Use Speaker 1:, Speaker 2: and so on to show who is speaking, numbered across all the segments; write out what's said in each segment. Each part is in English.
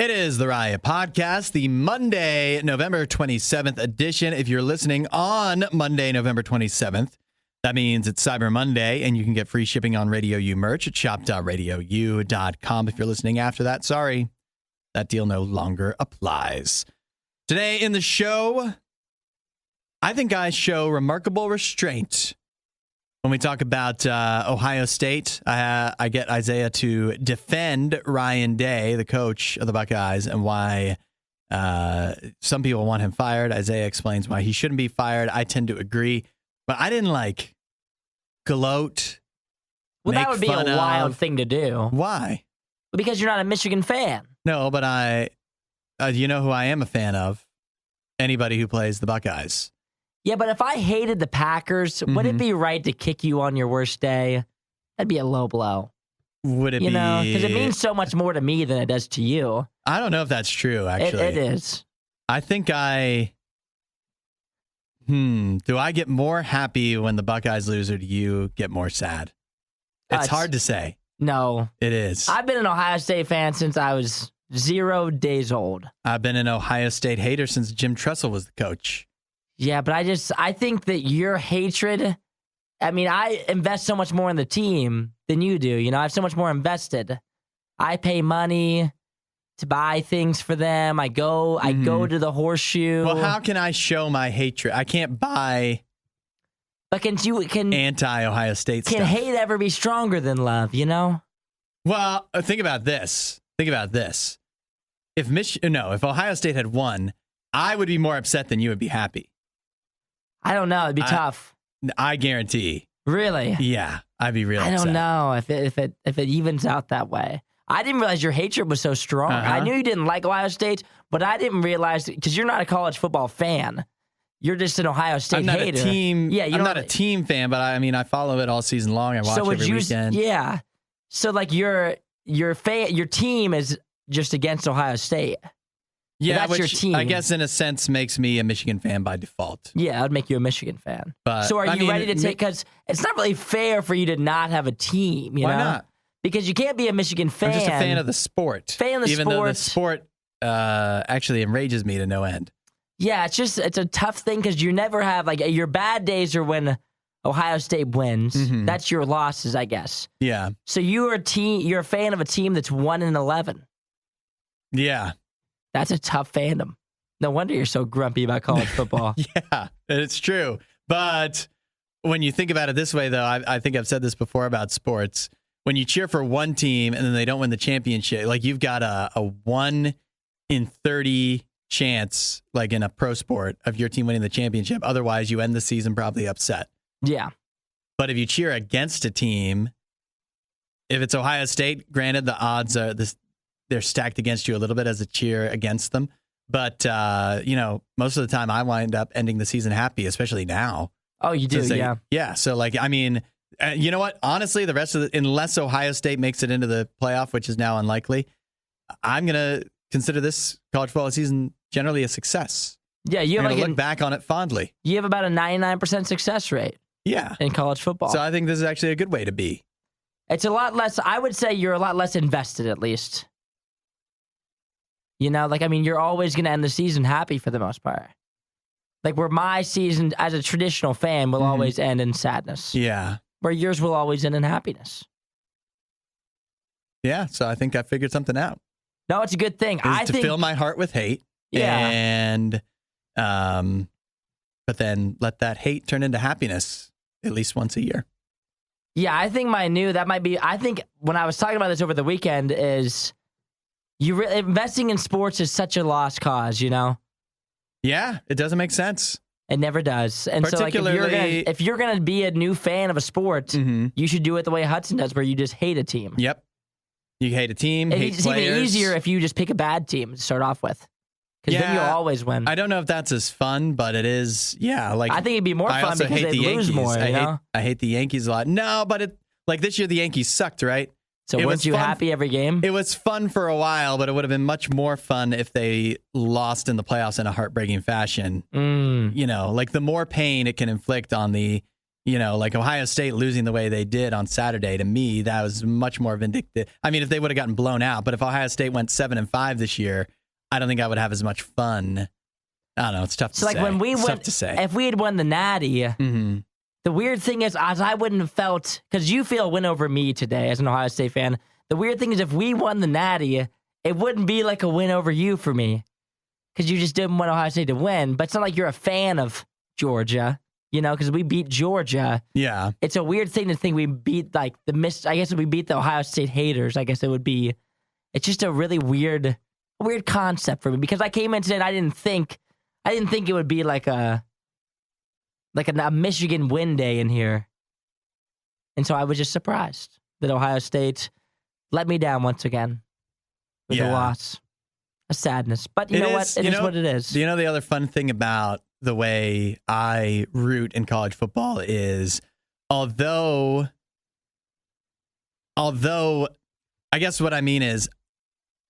Speaker 1: It is the Riot Podcast, the Monday, November 27th edition. If you're listening on Monday, November 27th, that means it's Cyber Monday, and you can get free shipping on RadioU merch at shop.radiou.com. If you're listening after that, sorry, that deal no longer applies. Today in the show, I think guys show remarkable restraint. When we talk about Ohio State, I get Isaia to defend Ryan Day, the coach of the Buckeyes, and why some people want him fired. Isaia explains why he shouldn't be fired. I tend to agree, but I didn't gloat.
Speaker 2: Well, that would be a wild thing to do.
Speaker 1: Why?
Speaker 2: Because you're not a Michigan fan.
Speaker 1: No, but you know who I am a fan of? Anybody who plays the Buckeyes.
Speaker 2: Yeah, but if I hated the Packers, would it be right to kick you on your worst day? That'd be a low blow.
Speaker 1: Would it be?
Speaker 2: You know, because it means so much more to me than it does to you.
Speaker 1: I don't know if that's true, actually.
Speaker 2: It is.
Speaker 1: I think do I get more happy when the Buckeyes lose, or do you get more sad? It's hard to say.
Speaker 2: No.
Speaker 1: It is.
Speaker 2: I've been an Ohio State fan since I was 0 days old.
Speaker 1: I've been an Ohio State hater since Jim Tressel was the coach.
Speaker 2: Yeah, but I think that your hatred, I invest so much more in the team than you do. You know, I have so much more invested. I pay money to buy things for them. I go to the Horseshoe.
Speaker 1: Well, how can I show my hatred? I can't buy anti-Ohio State stuff.
Speaker 2: Can hate ever be stronger than love, you know?
Speaker 1: Well, think about this. If Ohio State had won, I would be more upset than you would be happy.
Speaker 2: I don't know. It'd be tough.
Speaker 1: I guarantee.
Speaker 2: Really?
Speaker 1: Yeah, I'd be real upset.
Speaker 2: I don't know if it evens out that way. I didn't realize your hatred was so strong. I knew you didn't like Ohio State, but I didn't realize, because you're not a college football fan. You're just an Ohio State hater.
Speaker 1: I'm not a team fan, but I follow it all season long. I watch every weekend.
Speaker 2: Yeah. So like your team is just against Ohio State.
Speaker 1: Yeah,
Speaker 2: that's your team.
Speaker 1: I guess in a sense makes me a Michigan fan by default.
Speaker 2: Yeah, that would make you a Michigan fan.
Speaker 1: But,
Speaker 2: so are you ready to take, because it's not really fair for you to not have a team, you know?
Speaker 1: Why not?
Speaker 2: Because you can't be a Michigan fan.
Speaker 1: I'm just a fan of the sport. Even though the sport actually enrages me to no end.
Speaker 2: Yeah, it's a tough thing because you never have, your bad days are when Ohio State wins. Mm-hmm. That's your losses, I guess.
Speaker 1: Yeah.
Speaker 2: So you're a fan of a team that's 1-11.
Speaker 1: Yeah.
Speaker 2: That's a tough fandom. No wonder you're so grumpy about college football.
Speaker 1: Yeah, it's true. But when you think about it this way, though, I think I've said this before about sports. When you cheer for one team and then they don't win the championship, you've got a 1 in 30 chance, like in a pro sport, of your team winning the championship. Otherwise, you end the season probably upset.
Speaker 2: Yeah.
Speaker 1: But if you cheer against a team, if it's Ohio State, granted, the odds are they're stacked against you a little bit as a cheer against them. But, most of the time I wind up ending the season happy, especially now.
Speaker 2: Oh, you do? Yeah.
Speaker 1: Yeah. So, you know what? Honestly, the rest of unless Ohio State makes it into the playoff, which is now unlikely, I'm going to consider this college football season generally a success.
Speaker 2: Yeah. You have
Speaker 1: look back on it fondly.
Speaker 2: You have about a 99% success rate.
Speaker 1: Yeah.
Speaker 2: In college football.
Speaker 1: So I think this is actually a good way to be.
Speaker 2: It's a lot less, I would say you're a lot less invested, at least. You know, you're always going to end the season happy for the most part. Where my season as a traditional fan will always end in sadness.
Speaker 1: Yeah.
Speaker 2: Where yours will always end in happiness.
Speaker 1: Yeah, so I think I figured something out.
Speaker 2: No, it's a good thing.
Speaker 1: I think fill my heart with hate.
Speaker 2: Yeah.
Speaker 1: And, but then let that hate turn into happiness at least once a year.
Speaker 2: Yeah, I think I think when I was talking about this over the weekend is... investing in sports is such a lost cause, you know?
Speaker 1: Yeah, it doesn't make sense.
Speaker 2: It never does. And so if you're gonna be a new fan of a sport, you should do it the way Hudson does, where you just hate a team.
Speaker 1: Yep. You hate a team, hate
Speaker 2: it's
Speaker 1: players.
Speaker 2: Even easier if you just pick a bad team to start off with. Because then you'll always win.
Speaker 1: I don't know if that's as fun, but it is, I think
Speaker 2: it'd be more fun because they lose more,
Speaker 1: I hate the Yankees a lot. No, but this year the Yankees sucked, right?
Speaker 2: So weren't you happy every game?
Speaker 1: It was fun for a while, but it would have been much more fun if they lost in the playoffs in a heartbreaking fashion. The more pain it can inflict on the like Ohio State losing the way they did on Saturday, to me, that was much more vindictive. I mean, if they would have gotten blown out, but if Ohio State went 7-5 this year, I don't think I would have as much fun. I don't know. It's tough to say.
Speaker 2: So, when we
Speaker 1: tough to say.
Speaker 2: If we had won the Natty, the weird thing is, as I wouldn't have felt, because you feel a win over me today as an Ohio State fan. The weird thing is, if we won the Natty, it wouldn't be like a win over you for me, because you just didn't want Ohio State to win. But it's not like you're a fan of Georgia. Because we beat Georgia.
Speaker 1: Yeah.
Speaker 2: It's a weird thing to think we beat, I guess if we beat the Ohio State haters, I guess it would be. It's just a really weird concept for me, because I came in today and I didn't think it would be like a Michigan win day in here. And so I was just surprised that Ohio State let me down once again with a loss. A sadness. But you know what? It is what it is.
Speaker 1: The other fun thing about the way I root in college football is, although I guess what I mean is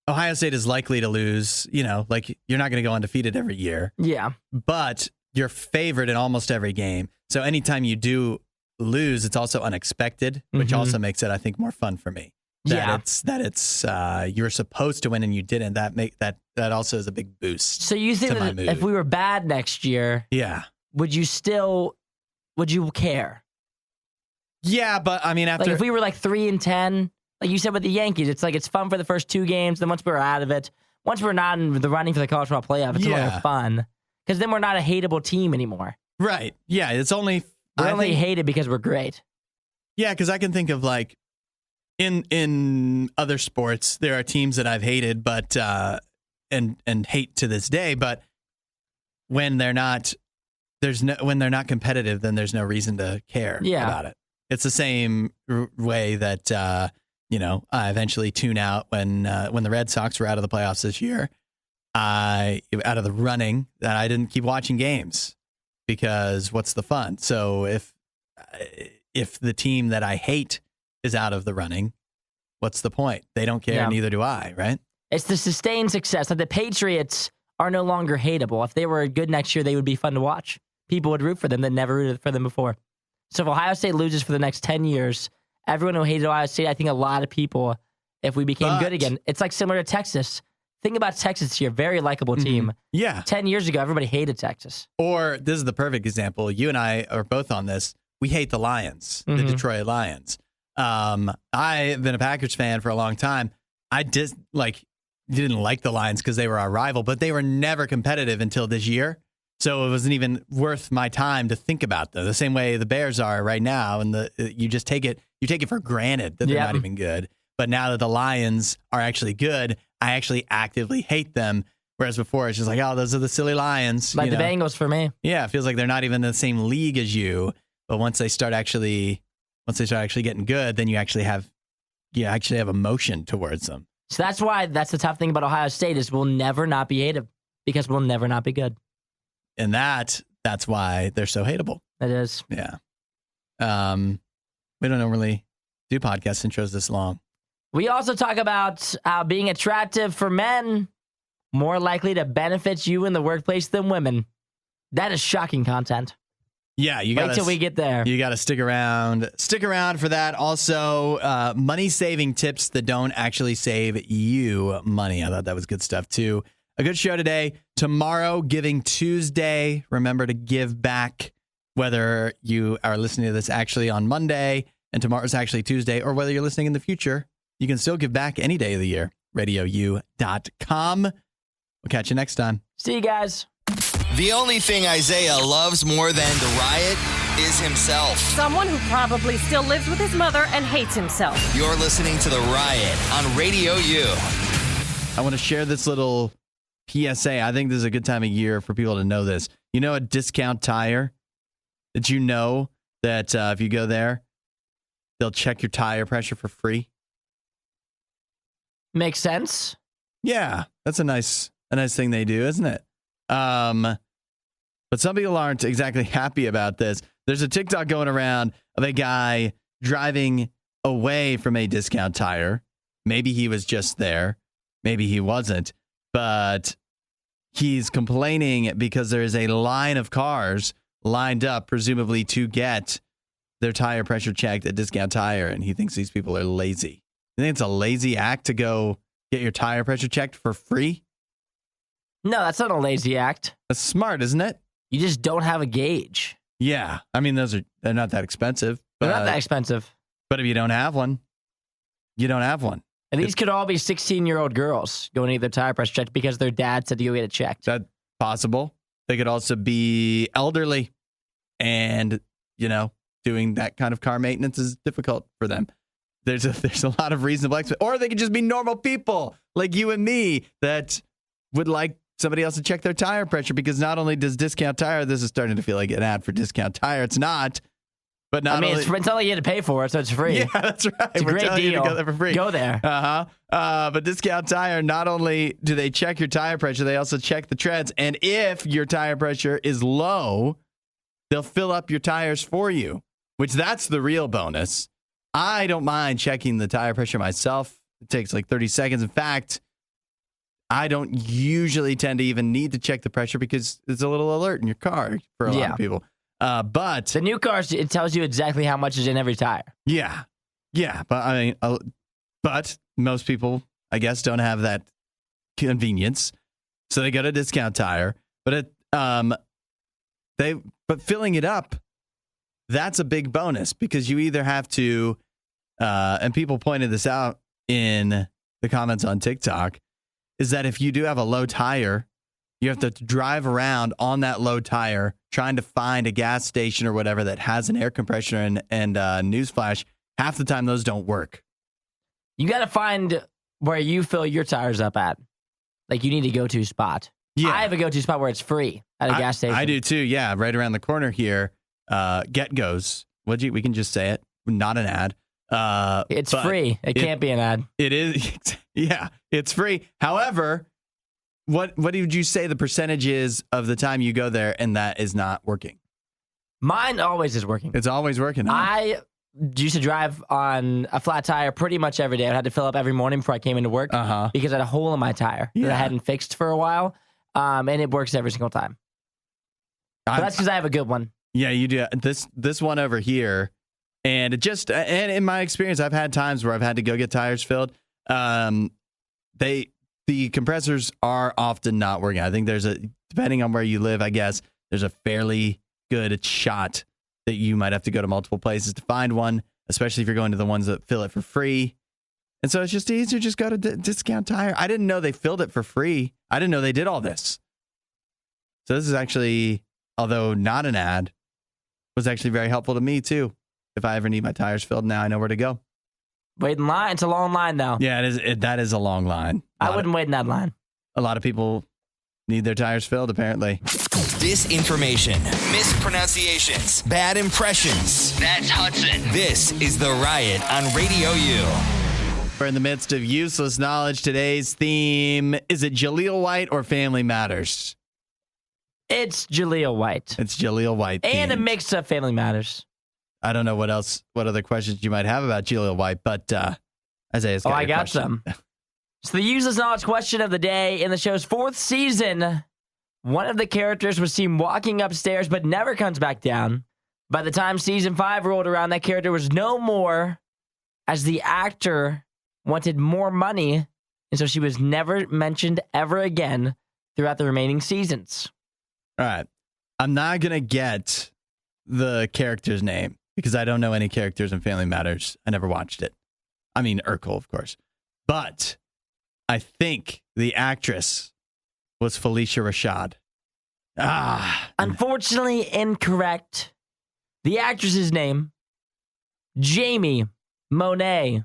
Speaker 1: Ohio State is likely to lose, you're not going to go undefeated every year.
Speaker 2: Yeah.
Speaker 1: But you're favored in almost every game. So anytime you do lose, it's also unexpected, which also makes it, I think, more fun for me. It's you're supposed to win and you didn't. That also is a big boost.
Speaker 2: So you think that if we were bad next year, would you care?
Speaker 1: Yeah, but I mean, after
Speaker 2: if we were 3-10, like you said with the Yankees, it's fun for the first 2 games. Then once we're out of it, once we're not in the running for the college football playoff, it's no longer fun, because then we're not a hateable team anymore.
Speaker 1: Right? Yeah, it's only
Speaker 2: we're only hated because we're great.
Speaker 1: Yeah, because I can think of in other sports, there are teams that I've hated, but and hate to this day. But when they're not, when they're not competitive, then there's no reason to care about it. It's the same way that I eventually tune out when the Red Sox were out of the playoffs this year. Out of the running, that I didn't keep watching games, because what's the fun? So if the team that I hate is out of the running, what's the point? They don't care, neither do I, right? It's
Speaker 2: the sustained success. Like the Patriots are no longer hateable. If they were good next year, they would be fun to watch. People would root for them that never rooted for them before. So if Ohio State loses for the next 10 years, everyone who hated Ohio State, I think a lot of people, if we became good again, it's similar to Texas. Think about Texas this year, very likable team.
Speaker 1: Yeah.
Speaker 2: 10 years ago, everybody hated Texas.
Speaker 1: Or this is the perfect example. You and I are both on this. We hate the Lions, the Detroit Lions. I've been a Packers fan for a long time. I didn't like the Lions because they were our rival, but they were never competitive until this year. So it wasn't even worth my time to think about them. The same way the Bears are right now, and you just take it for granted that they're not even good. But now that the Lions are actually good, I actually actively hate them. Whereas before, it's just like, oh, those are the silly Lions.
Speaker 2: Like the Bengals for me.
Speaker 1: Yeah, it feels like they're not even in the same league as you. But once they start actually getting good, then you actually have emotion towards them.
Speaker 2: So that's the tough thing about Ohio State is we'll never not be hated because we'll never not be good.
Speaker 1: And that's why they're so hateable.
Speaker 2: It is.
Speaker 1: Yeah. We don't normally do podcast intros this long.
Speaker 2: We also talk about how being attractive for men more likely to benefit you in the workplace than women. That is shocking content.
Speaker 1: Yeah, you got
Speaker 2: wait till we get there.
Speaker 1: You got to stick around. Stick around for that. Also, money-saving tips that don't actually save you money. I thought that was good stuff, too. A good show today. Tomorrow, Giving Tuesday. Remember to give back, whether you are listening to this actually on Monday and tomorrow's actually Tuesday, or whether you're listening in the future. You can still give back any day of the year. RadioU.com. We'll catch you next time.
Speaker 2: See you guys.
Speaker 3: The only thing Isaiah loves more than the riot is himself.
Speaker 4: Someone who probably still lives with his mother and hates himself.
Speaker 3: You're listening to The Riot on Radio U.
Speaker 1: I want to share this little PSA. I think this is a good time of year for people to know this. You know, a discount tire? Did you know that if you go there, they'll check your tire pressure for free?
Speaker 2: Makes sense.
Speaker 1: Yeah, that's a nice thing they do, isn't it? But some people aren't exactly happy about this. There's a TikTok going around of a guy driving away from a discount tire. Maybe he was just there. Maybe he wasn't. But he's complaining because there is a line of cars lined up, presumably to get their tire pressure checked at Discount Tire, and he thinks these people are lazy. You think it's a lazy act to go get your tire pressure checked for free?
Speaker 2: No, that's not a lazy act.
Speaker 1: That's smart, isn't it?
Speaker 2: You just don't have a gauge.
Speaker 1: Yeah. I mean, they're not that expensive.
Speaker 2: They're not that expensive.
Speaker 1: But if you don't have one, you don't have one.
Speaker 2: And these could all be 16-year-old girls going to get their tire pressure checked because their dad said to go get it checked.
Speaker 1: That's possible. They could also be elderly and, doing that kind of car maintenance is difficult for them. There's a lot of reasonable or they could just be normal people like you and me that would like somebody else to check their tire pressure, because not only does Discount Tire, this is starting to feel like an ad for Discount Tire. It's not. But
Speaker 2: it's not like you had to pay for it, so it's free.
Speaker 1: Yeah, that's right.
Speaker 2: It's a
Speaker 1: We're
Speaker 2: great
Speaker 1: telling
Speaker 2: deal.
Speaker 1: you to go there for free.
Speaker 2: Go there.
Speaker 1: But Discount Tire, not only do they check your tire pressure, they also check the treads. And if your tire pressure is low, they'll fill up your tires for you, which that's the real bonus. I don't mind checking the tire pressure myself. It takes like 30 seconds. In fact, I don't usually tend to even need to check the pressure because it's a little alert in your car for a lot of people. But
Speaker 2: the new cars, it tells you exactly how much is in every tire.
Speaker 1: Yeah. But but most people, I guess, don't have that convenience, so they go to Discount Tire. But filling it up, that's a big bonus, because you either have to, and people pointed this out in the comments on TikTok, is that if you do have a low tire, you have to drive around on that low tire trying to find a gas station or whatever that has an air compressor and newsflash. Half the time, those don't work.
Speaker 2: You got to find where you fill your tires up at. Like, you need a go-to spot.
Speaker 1: Yeah.
Speaker 2: I have a go-to spot where it's free at a gas station.
Speaker 1: I do too. Yeah, right around the corner here. Get Goes. We can just say it. Not an ad.
Speaker 2: It's free. It can't be an ad.
Speaker 1: It is. Yeah, it's free. However, what would you say the percentage is of the time you go there and that is not working?
Speaker 2: Mine always is working.
Speaker 1: It's always working. Huh?
Speaker 2: I used to drive on a flat tire pretty much every day. I had to fill up every morning before I came into work because I had a hole in my tire that I hadn't fixed for a while, and it works every single time. But that's because I have a good one.
Speaker 1: Yeah, you do. This one over here, and and in my experience, I've had times where I've had to go get tires filled. The compressors are often not working. I think depending on where you live, I guess, there's a fairly good shot that you might have to go to multiple places to find one, especially if you're going to the ones that fill it for free. And so it's just easier to just go to Discount Tire. I didn't know they filled it for free. I didn't know they did all this. So this is actually, although not an ad, was actually very helpful to me too. If I ever need my tires filled, now I know where to go.
Speaker 2: Wait in line. It's a long line, though.
Speaker 1: Yeah, that is a long line.
Speaker 2: I wouldn't wait in that line.
Speaker 1: A lot of people need their tires filled, apparently.
Speaker 3: Disinformation, mispronunciations, bad impressions. That's Hudson. This is The Riot on Radio U.
Speaker 1: We're in the midst of useless knowledge. Today's theme, is it Jaleel White or Family Matters?
Speaker 2: It's Jaleel White.
Speaker 1: It's Jaleel White.
Speaker 2: And a mix of Family Matters.
Speaker 1: I don't know what other questions you might have about Jaleel White, but Isaiah's got
Speaker 2: I got some. So the useless knowledge question of the day: in the show's 4th season, one of the characters was seen walking upstairs but never comes back down. By the time season 5 rolled around, that character was no more, as the actor wanted more money, and so she was never mentioned ever again throughout the remaining seasons.
Speaker 1: All right. I'm not going to get the character's name because I don't know any characters in Family Matters. I never watched it. I mean, Urkel, of course. But I think the actress was Felicia Rashad.
Speaker 2: Unfortunately, incorrect. The actress's name, Jamie Monet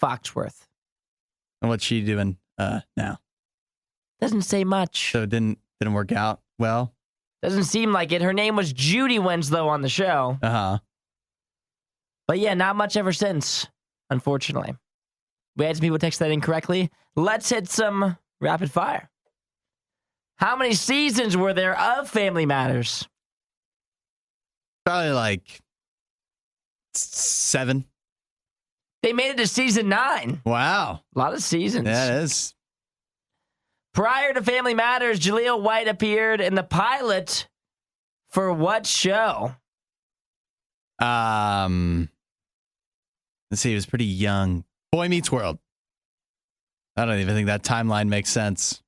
Speaker 2: Foxworth.
Speaker 1: And what's she doing now?
Speaker 2: Doesn't say much.
Speaker 1: So it didn't work out well?
Speaker 2: Doesn't seem like it. Her name was Judy Winslow on the show. But yeah, not much ever since, unfortunately. We had some people text that incorrectly. Let's hit some rapid fire. How many seasons were there of Family Matters?
Speaker 1: Probably like 7.
Speaker 2: They made it to season 9.
Speaker 1: Wow.
Speaker 2: A lot of seasons.
Speaker 1: Yeah, it is.
Speaker 2: Prior to Family Matters, Jaleel White appeared in the pilot for what show?
Speaker 1: Let's see, he was pretty young. Boy Meets World. I don't even think that timeline makes sense.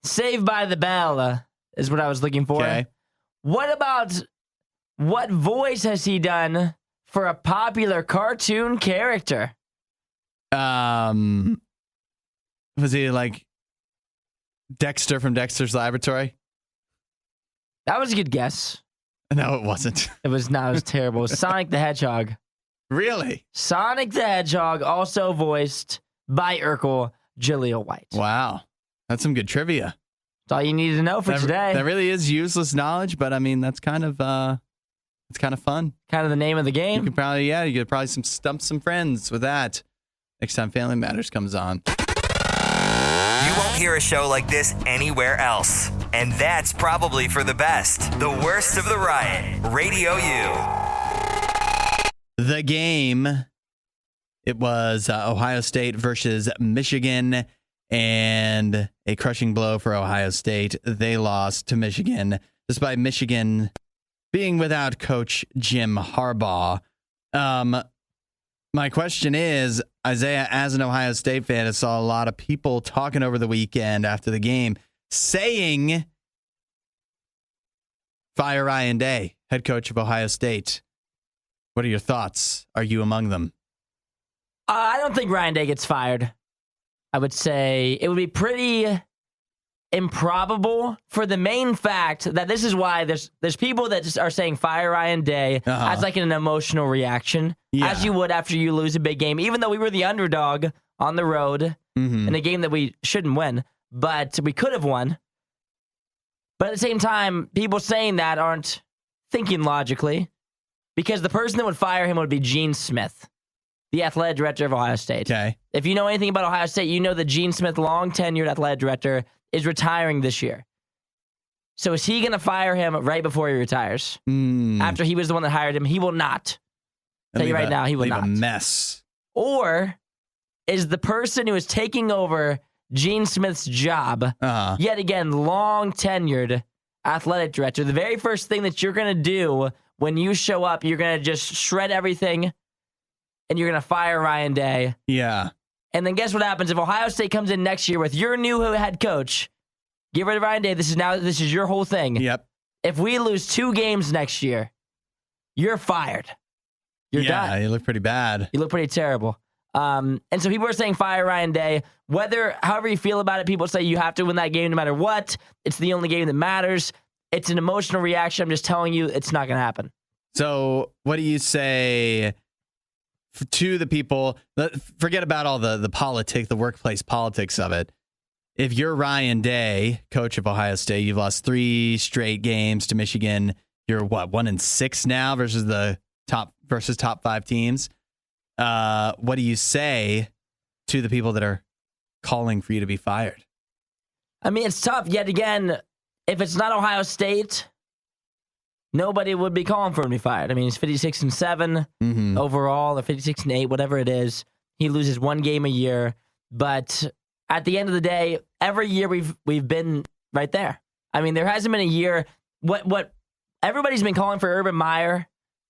Speaker 2: Saved by the Bell is what I was looking for.
Speaker 1: Okay.
Speaker 2: What voice has he done for a popular cartoon character?
Speaker 1: Was he like Dexter from Dexter's Laboratory?
Speaker 2: That was a good guess.
Speaker 1: No, it wasn't.
Speaker 2: It was not. It was terrible. It was Sonic the Hedgehog.
Speaker 1: Really?
Speaker 2: Sonic the Hedgehog, also voiced by Urkel Jaleel White.
Speaker 1: Wow. That's some good trivia.
Speaker 2: That's all you need to know for today.
Speaker 1: That really is useless knowledge, but I mean, that's kind of it's kind of fun.
Speaker 2: Kind of the name of the game.
Speaker 1: You could probably stump some friends with that next time Family Matters comes on.
Speaker 3: You won't hear a show like this anywhere else. And that's probably for the best. The Worst of the Riot. Radio U.
Speaker 1: The game, it was Ohio State versus Michigan, and a crushing blow for Ohio State. They lost to Michigan, despite Michigan being without Coach Jim Harbaugh. My question is, Isaiah, as an Ohio State fan, I saw a lot of people talking over the weekend after the game saying, fire Ryan Day, head coach of Ohio State. What are your thoughts? Are you among them?
Speaker 2: I don't think Ryan Day gets fired. I would say it would be pretty improbable for the main fact that this is why there's people that just are saying fire Ryan Day as like an emotional reaction, as you would after you lose a big game, even though we were the underdog on the road in a game that we shouldn't win, but we could have won. But at the same time, people saying that aren't thinking logically, because the person that would fire him would be Gene Smith, the athletic director of Ohio State.
Speaker 1: Okay.
Speaker 2: If you know anything about Ohio State, you know that Gene Smith, long-tenured athletic director, is retiring this year. So is he going to fire him right before he retires? After he was the one that hired him? He will not. Tell you right now, he will not.
Speaker 1: A mess.
Speaker 2: Or is the person who is taking over Gene Smith's job, yet again, long-tenured athletic director, the very first thing that you're going to do when you show up, you're going to just shred everything, and you're going to fire Ryan Day.
Speaker 1: Yeah.
Speaker 2: And then guess what happens? If Ohio State comes in next year with your new head coach, get rid of Ryan Day. This is your whole thing.
Speaker 1: Yep.
Speaker 2: If we lose 2 games next year, you're fired. You're done.
Speaker 1: Yeah, you look pretty bad.
Speaker 2: You look pretty terrible. And so people are saying fire Ryan Day. However you feel about it, people say you have to win that game no matter what. It's the only game that matters. It's an emotional reaction. I'm just telling you, it's not going to happen.
Speaker 1: So what do you say to the people? Forget about all the politics, the workplace politics of it. If you're Ryan Day, coach of Ohio State, you've lost 3 straight games to Michigan. You're 1-6 now versus top 5 teams. What do you say to the people that are calling for you to be fired?
Speaker 2: I mean, it's tough. Yet again, if it's not Ohio State, nobody would be calling for him to be fired. I mean, he's 56-7 overall, or 56-8, whatever it is. He loses 1 game a year, but at the end of the day, every year we've been right there. I mean, there hasn't been a year. What everybody's been calling for Urban Meyer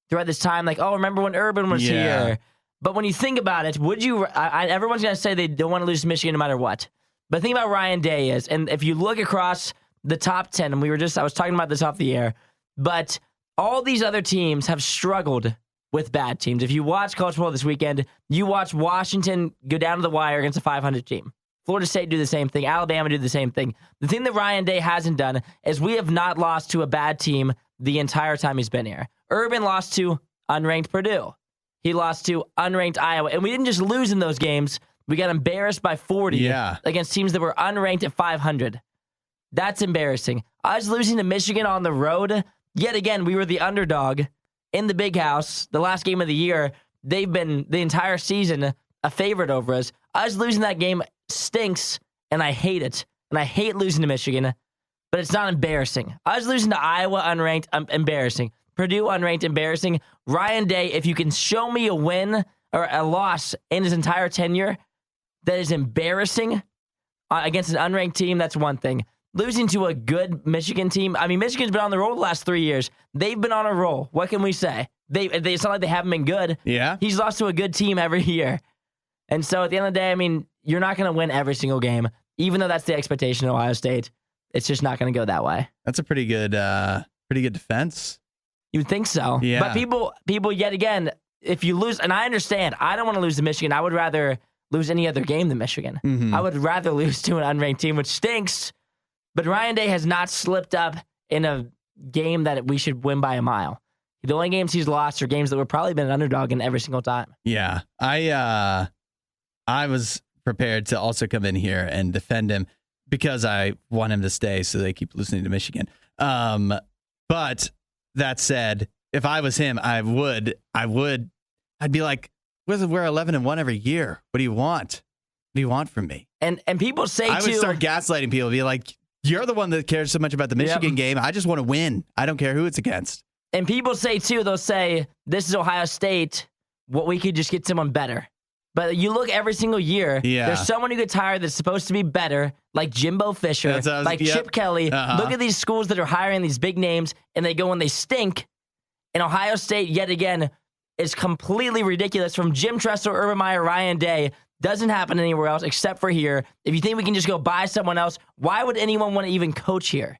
Speaker 2: throughout this time, like, oh, remember when Urban was here? But when you think about it, would you? Everyone's gonna say they don't want to lose to Michigan no matter what. But the thing about Ryan Day is, and if you look across the top 10, and I was talking about this off the air, but all these other teams have struggled with bad teams. If you watch college football this weekend, you watch Washington go down to the wire against a 500 team. Florida State do the same thing. Alabama do the same thing. The thing that Ryan Day hasn't done is we have not lost to a bad team the entire time he's been here. Urban lost to unranked Purdue. He lost to unranked Iowa. And we didn't just lose in those games. We got embarrassed by 40 against teams that were unranked at 500. That's embarrassing. Us losing to Michigan on the road, yet again, we were the underdog in the big house. The last game of the year, they've been the entire season a favorite over us. Us losing that game stinks, and I hate it. And I hate losing to Michigan, but it's not embarrassing. Us losing to Iowa unranked, embarrassing. Purdue unranked, embarrassing. Ryan Day, if you can show me a win or a loss in his entire tenure that is embarrassing against an unranked team, that's one thing. losing to a good Michigan team. I mean, Michigan's been on the roll the last 3 years. They've been on a roll. What can we say? It's not like they haven't been good.
Speaker 1: Yeah.
Speaker 2: He's lost to a good team every year. And so at the end of the day, I mean, you're not going to win every single game, even though that's the expectation of Ohio State. It's just not going to go that way.
Speaker 1: That's a pretty good defense.
Speaker 2: You would think so.
Speaker 1: Yeah.
Speaker 2: But people, yet again, if you lose, and I understand, I don't want to lose to Michigan. I would rather lose any other game than Michigan.
Speaker 1: Mm-hmm.
Speaker 2: I would rather lose to an unranked team, which stinks. But Ryan Day has not slipped up in a game that we should win by a mile. The only games he's lost are games that we've probably been an underdog in every single time.
Speaker 1: Yeah. I was prepared to also come in here and defend him because I want him to stay so they keep listening to Michigan. But that said, if I was him, I'd be like, we're 11-1 every year. What do you want? What do you want from me?
Speaker 2: And people say
Speaker 1: I would start gaslighting people. Be like, you're the one that cares so much about the Michigan game. I just want to win. I don't care who it's against.
Speaker 2: And people say too, they'll say, this is Ohio State. What we could just get someone better. But you look every single year, there's someone who gets hired that's supposed to be better, like Jimbo Fisher, Chip Kelly. Look at these schools that are hiring these big names, and they go and they stink. And Ohio State, yet again, is completely ridiculous. From Jim Tressel, Urban Meyer, Ryan Day, doesn't happen anywhere else except for here. If you think we can just go buy someone else, why would anyone want to even coach here?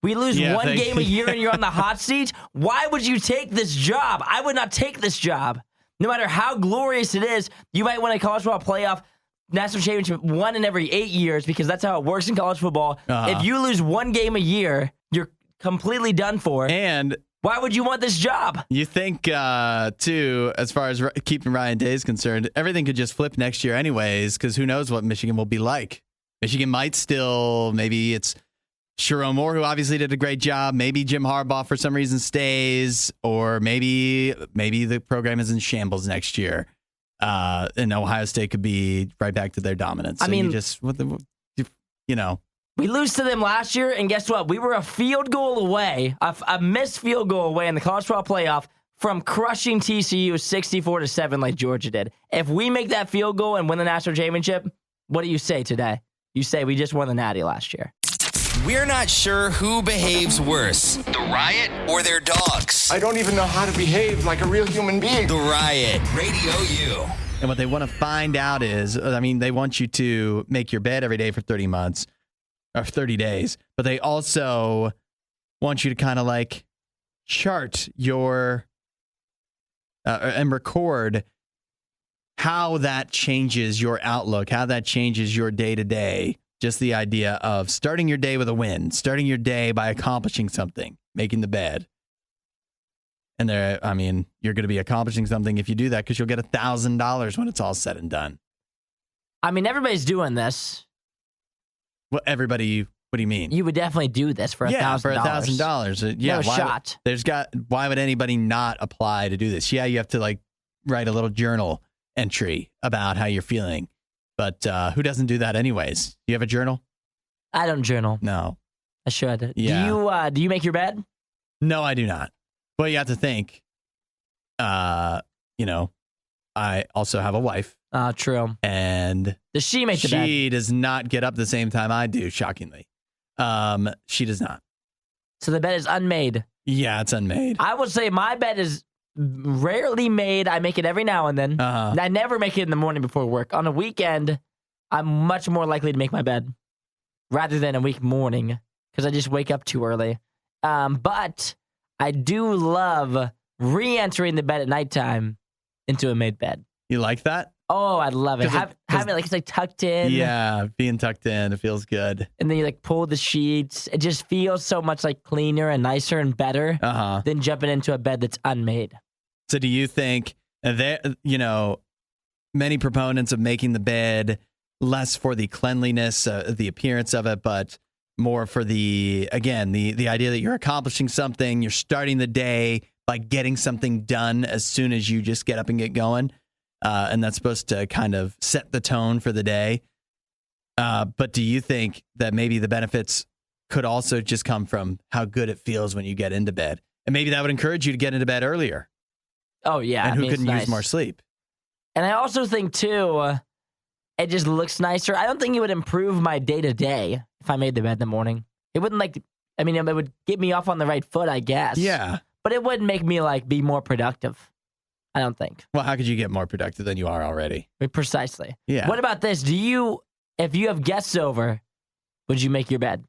Speaker 2: We lose one game a year and you're on the hot seat. Why would you take this job? I would not take this job. No matter how glorious it is, you might win a college football playoff national championship one in every 8 years because that's how it works in college football. If you lose one game a year, you're completely done for.
Speaker 1: And
Speaker 2: why would you want this job?
Speaker 1: you think, too, as far as keeping Ryan Day is concerned, everything could just flip next year anyways because who knows what Michigan will be like. Michigan might still, maybe it's Sherrone Moore, who obviously did a great job. Maybe Jim Harbaugh for some reason stays, or maybe the program is in shambles next year, and Ohio State could be right back to their dominance. So we
Speaker 2: lose to them last year, and guess what? We were a field goal away, a missed field goal away in the college football playoff from crushing TCU 64-7 like Georgia did. If we make that field goal and win the national championship, what do you say today? You say we just won the Natty last year.
Speaker 3: We're not sure who behaves worse, the Riot or their dogs.
Speaker 5: I don't even know how to behave like a real human being.
Speaker 3: The Riot, RadioU.
Speaker 1: And what they want to find out is, they want you to make your bed every day for 30 months or 30 days, but they also want you to kind of like chart your and record how that changes your outlook, how that changes your day to day. Just the idea of starting your day with a win, starting your day by accomplishing something, making the bed. And you're going to be accomplishing something if you do that because you'll get $1,000 when it's all said and done.
Speaker 2: I mean, everybody's doing this.
Speaker 1: What do you mean?
Speaker 2: You would definitely do this for $1,000.
Speaker 1: Yeah, for $1,000. Yeah,
Speaker 2: no shot.
Speaker 1: Why would anybody not apply to do this? Yeah, you have to write a little journal entry about how you're feeling. But who doesn't do that anyways? You have a journal?
Speaker 2: I don't journal.
Speaker 1: No.
Speaker 2: I should.
Speaker 1: Yeah.
Speaker 2: Do you make your bed?
Speaker 1: No, I do not. Well, you have to think, I also have a wife.
Speaker 2: True.
Speaker 1: And
Speaker 2: does she make the bed?
Speaker 1: She does not get up the same time I do, shockingly. She does not.
Speaker 2: So the bed is unmade?
Speaker 1: Yeah, it's unmade.
Speaker 2: I would say my bed is rarely made. I make it every now and then. I never make it in the morning before work. On a weekend, I'm much more likely to make my bed rather than a week morning because I just wake up too early. But I do love re-entering the bed at nighttime into a made bed.
Speaker 1: You like that?
Speaker 2: Oh, I love it. Have it it's tucked in.
Speaker 1: Yeah, being tucked in, it feels good.
Speaker 2: And then you pull the sheets. It just feels so much cleaner and nicer and better than jumping into a bed that's unmade.
Speaker 1: So do you think that, many proponents of making the bed less for the cleanliness, the appearance of it, but more for the idea that you're accomplishing something, you're starting the day by getting something done as soon as you just get up and get going. And that's supposed to kind of set the tone for the day. But do you think that maybe the benefits could also just come from how good it feels when you get into bed? And maybe that would encourage you to get into bed earlier.
Speaker 2: Oh, yeah.
Speaker 1: And who couldn't use more sleep?
Speaker 2: And I also think, too, it just looks nicer. I don't think it would improve my day-to-day. if I made the bed in the morning. It wouldn't it would get me off on the right foot, I guess.
Speaker 1: Yeah.
Speaker 2: But it wouldn't make me be more productive. I don't think.
Speaker 1: Well, how could you get more productive than you are already?
Speaker 2: Precisely.
Speaker 1: Yeah.
Speaker 2: What about this? If you have guests over, would you make your bed?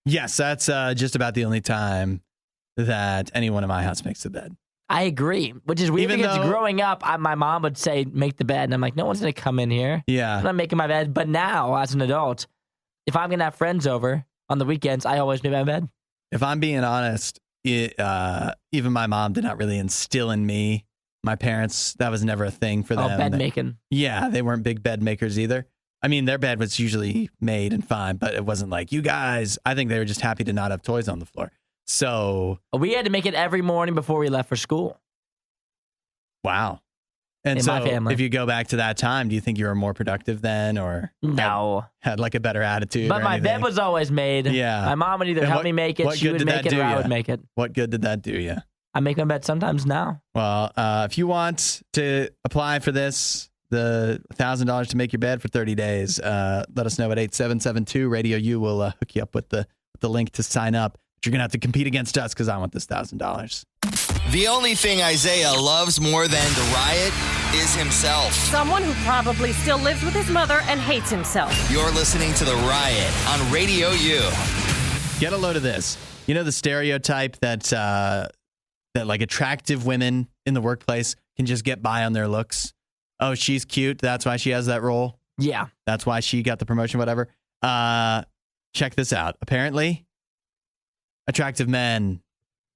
Speaker 1: Yes, that's just about the only time that anyone in my house makes the bed.
Speaker 2: I agree, which is weird because growing up, my mom would say, make the bed. And I'm like, no one's going to come in here.
Speaker 1: Yeah.
Speaker 2: I'm not making my bed. But now, as an adult, if I'm going to have friends over on the weekends, I always make my bed.
Speaker 1: If I'm being honest, even my mom did not really instill in me. My parents, that was never a thing for them.
Speaker 2: Oh, bed making.
Speaker 1: Yeah, they weren't big bed makers either. I mean, their bed was usually made and fine, but it wasn't like, you guys, I think they were just happy to not have toys on the floor. So.
Speaker 2: We had to make it every morning before we left for school.
Speaker 1: Wow. And
Speaker 2: in
Speaker 1: so
Speaker 2: my family.
Speaker 1: If you go back to that time, do you think you were more productive then or
Speaker 2: no
Speaker 1: had like a better attitude?
Speaker 2: But my bed was always made.
Speaker 1: Yeah.
Speaker 2: My mom would either help me make it, she would make it, or I would make it.
Speaker 1: What good did that do you?
Speaker 2: I make my bed sometimes now.
Speaker 1: Well, if you want to apply for this, the $1,000 to make your bed for 30 days, let us know at 8772 RadioU. We'll hook you up with the link to sign up. But you're going to have to compete against us because I want this $1,000.
Speaker 3: The only thing Isaiah loves more than the riot is himself.
Speaker 4: Someone who probably still lives with his mother and hates himself.
Speaker 3: You're listening to The Riot on Radio U.
Speaker 1: Get a load of this. You know the stereotype that like attractive women in the workplace can just get by on their looks? Oh, she's cute. That's why she has that role.
Speaker 2: Yeah.
Speaker 1: That's why she got the promotion, whatever. Check this out. Apparently, attractive men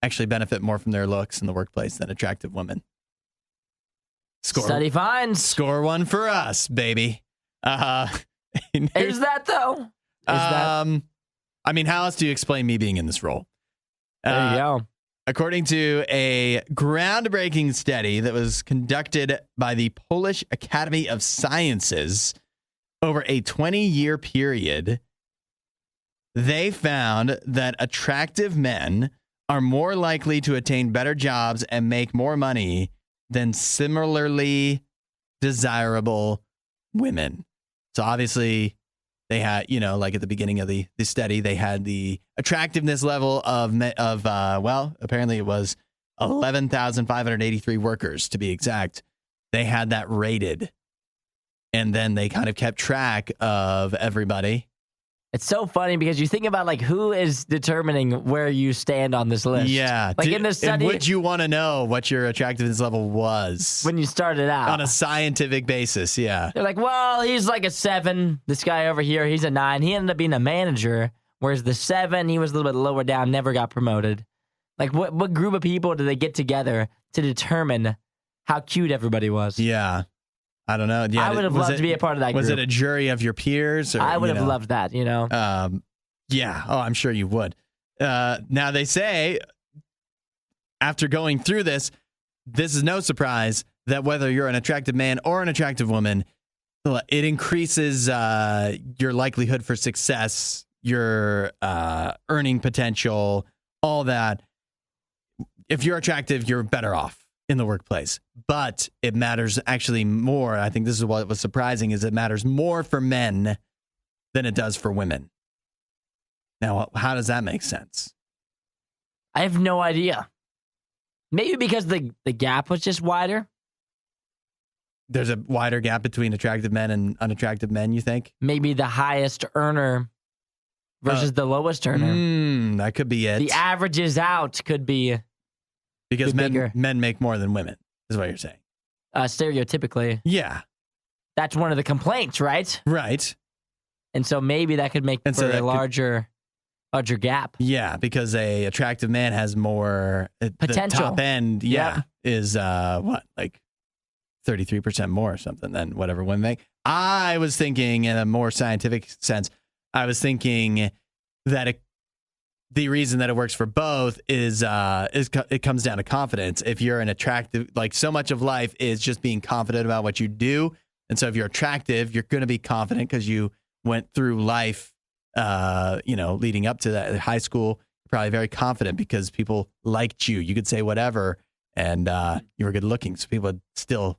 Speaker 1: actually benefit more from their looks in the workplace than attractive women.
Speaker 2: Study finds.
Speaker 1: Score one for us, baby.
Speaker 2: Is that though?
Speaker 1: I mean, how else do you explain me being in this role?
Speaker 2: There you go.
Speaker 1: According to a groundbreaking study that was conducted by the Polish Academy of Sciences over a 20-year period, they found that attractive men are more likely to attain better jobs and make more money than similarly desirable women. So obviously they had, like at the beginning of the study, they had the attractiveness level of apparently it was 11,583 workers to be exact. They had that rated. And then they kind of kept track of everybody.
Speaker 2: It's so funny because you think about who is determining where you stand on this list.
Speaker 1: Yeah.
Speaker 2: In the study,
Speaker 1: would you want to know what your attractiveness level was
Speaker 2: when you started out
Speaker 1: on a scientific basis? Yeah.
Speaker 2: They're like, well, he's like a 7. This guy over here, he's a 9. He ended up being a manager, whereas the 7, he was a little bit lower down, never got promoted. What group of people did they get together to determine how cute everybody was?
Speaker 1: Yeah. I don't know. Yeah,
Speaker 2: I would have loved to be a part of that group.
Speaker 1: Was it a jury of your peers? Or,
Speaker 2: I would have loved that,
Speaker 1: Yeah. Oh, I'm sure you would. Now, they say, after going through this is no surprise that whether you're an attractive man or an attractive woman, it increases your likelihood for success, your earning potential, all that. If you're attractive, you're better off in the workplace, but it matters actually more. I think this is what was surprising is it matters more for men than it does for women. Now, how does that make sense?
Speaker 2: I have no idea. Maybe because the gap was just wider.
Speaker 1: There's a wider gap between attractive men and unattractive men, you think?
Speaker 2: Maybe the highest earner versus the lowest earner.
Speaker 1: That could be it.
Speaker 2: The averages out could be
Speaker 1: because men make more than women, is what you're saying.
Speaker 2: Stereotypically.
Speaker 1: Yeah.
Speaker 2: That's one of the complaints, right?
Speaker 1: Right.
Speaker 2: And so maybe that could make for a larger gap.
Speaker 1: Yeah, because a attractive man has more
Speaker 2: potential.
Speaker 1: The top end, is 33% more or something than whatever women make. I was thinking in a more scientific sense, I was thinking that the reason that it works for both is it comes down to confidence. If you're an attractive, so much of life is just being confident about what you do. And so if you're attractive, you're going to be confident because you went through life, leading up to that high school, you're probably very confident because people liked you. You could say whatever and you were good looking. So people would still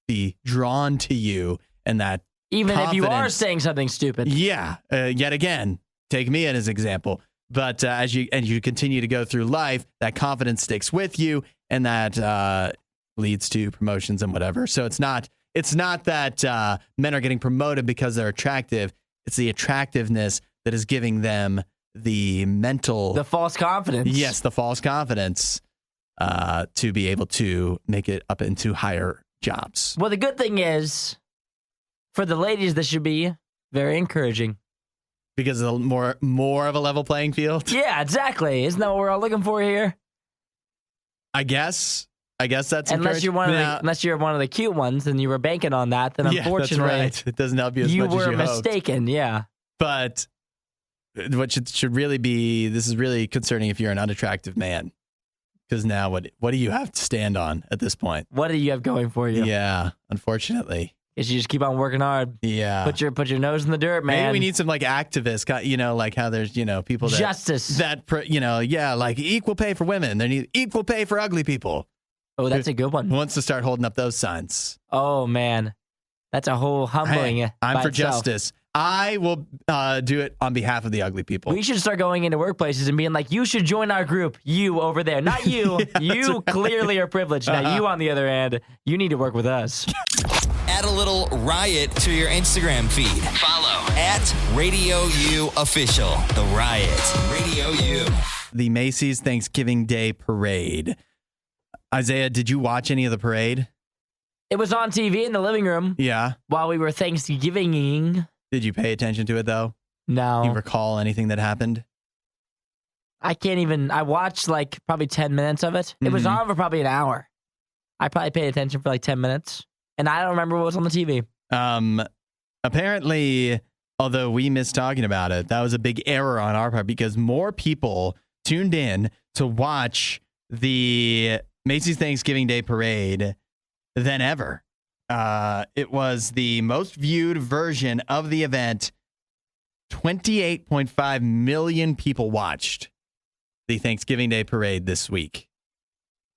Speaker 1: be drawn to you and that
Speaker 2: even
Speaker 1: confidence.
Speaker 2: If you are saying something stupid.
Speaker 1: Yeah. Yet again, take me as example. But as you continue to go through life, that confidence sticks with you, and that leads to promotions and whatever. So it's not that men are getting promoted because they're attractive. It's the attractiveness that is giving them the
Speaker 2: false confidence.
Speaker 1: Yes, the false confidence to be able to make it up into higher jobs.
Speaker 2: Well, the good thing is, for the ladies, this should be very encouraging.
Speaker 1: Because of more of a level playing field?
Speaker 2: Yeah, exactly. Isn't that what we're all looking for here?
Speaker 1: I guess that's
Speaker 2: unless you're one of the cute ones and you were banking on that, then unfortunately,
Speaker 1: that's right. It doesn't help you as much as you hoped.
Speaker 2: You were mistaken, yeah.
Speaker 1: But what should really be, this is really concerning if you're an unattractive man. Because now what do you have to stand on at this point?
Speaker 2: What do you have going for you?
Speaker 1: Yeah, unfortunately.
Speaker 2: Is you just keep on working hard.
Speaker 1: Yeah.
Speaker 2: Put your nose in the dirt, man.
Speaker 1: Maybe we need some like activists, like how there's, people that
Speaker 2: justice.
Speaker 1: Like equal pay for women. They need equal pay for ugly people.
Speaker 2: Oh, that's a good one.
Speaker 1: Who wants to start holding up those signs?
Speaker 2: Oh man. That's a whole humbling.
Speaker 1: Hey, I'm for justice. I will do it on behalf of the ugly people.
Speaker 2: We should start going into workplaces and being like, you should join our group. You over there. Not you.
Speaker 1: Yeah,
Speaker 2: you
Speaker 1: right.
Speaker 2: Clearly are privileged. Now you on the other hand, you need to work with us.
Speaker 3: Add a little riot to your Instagram feed. Follow at RadioU Official. The Riot. RadioU.
Speaker 1: The Macy's Thanksgiving Day Parade. Isaiah, did you watch any of the parade?
Speaker 2: It was on TV in the living room.
Speaker 1: Yeah.
Speaker 2: While we were Thanksgiving-ing.
Speaker 1: Did you pay attention to it, though?
Speaker 2: No.
Speaker 1: Do you recall anything that happened?
Speaker 2: I watched like probably 10 minutes of it. It was on for probably an hour. I probably paid attention for like 10 minutes. And I don't remember what was on the TV.
Speaker 1: Apparently, although we missed talking about it, that was a big error on our part because more people tuned in to watch the Macy's Thanksgiving Day Parade than ever. It was the most viewed version of the event. 28.5 million people watched the Thanksgiving Day Parade this week.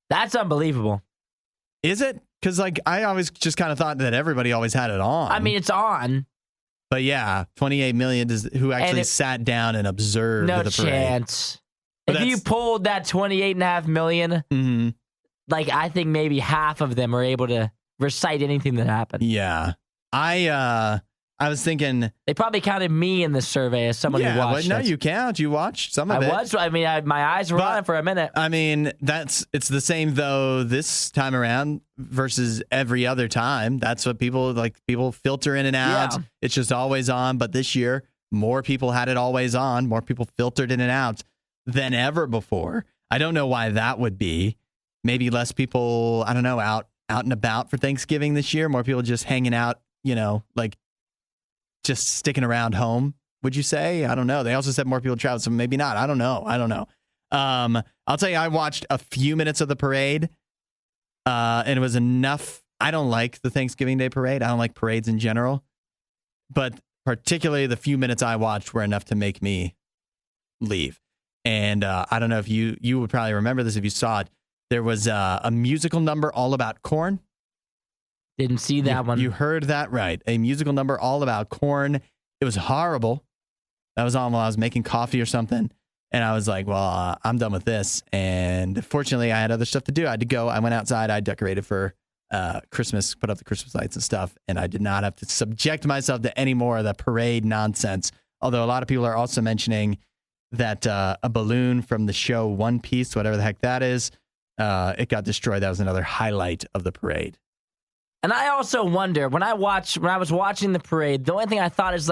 Speaker 2: That's unbelievable.
Speaker 1: Is it? Because I always just kind of thought that everybody always had it on.
Speaker 2: I mean, it's on.
Speaker 1: But yeah, 28 million who actually sat down and observed the parade.
Speaker 2: No chance. If you pulled that 28.5 million, I think maybe half of them are able to recite anything that happened.
Speaker 1: Yeah. I was thinking...
Speaker 2: They probably counted me in this survey as someone who watched it.
Speaker 1: No, you count. You watched some of it.
Speaker 2: I mean, my eyes were on it for a minute.
Speaker 1: I mean, it's the same, though, this time around versus every other time. That's what people filter in and out. Yeah. It's just always on. But this year, more people had it always on. More people filtered in and out than ever before. I don't know why that would be. Maybe less people, I don't know, out and about for Thanksgiving this year. More people just hanging out, just sticking around home, would you say? I don't know. They also said more people travel, so maybe not. I don't know. I'll tell you, I watched a few minutes of the parade, and it was enough. I don't like the Thanksgiving Day Parade. I don't like parades in general, but particularly the few minutes I watched were enough to make me leave. And I don't know if you would probably remember this if you saw it. There was a musical number all about corn.
Speaker 2: Didn't see that one.
Speaker 1: You heard that right. A musical number all about corn. It was horrible. That was on while I was making coffee or something. And I was like, well, I'm done with this. And fortunately, I had other stuff to do. I had to go. I went outside. I decorated for Christmas, put up the Christmas lights and stuff. And I did not have to subject myself to any more of the parade nonsense. Although a lot of people are also mentioning that a balloon from the show One Piece, whatever the heck that is, it got destroyed. That was another highlight of the parade.
Speaker 2: And I also wonder, when I was watching the parade, the only thing I thought is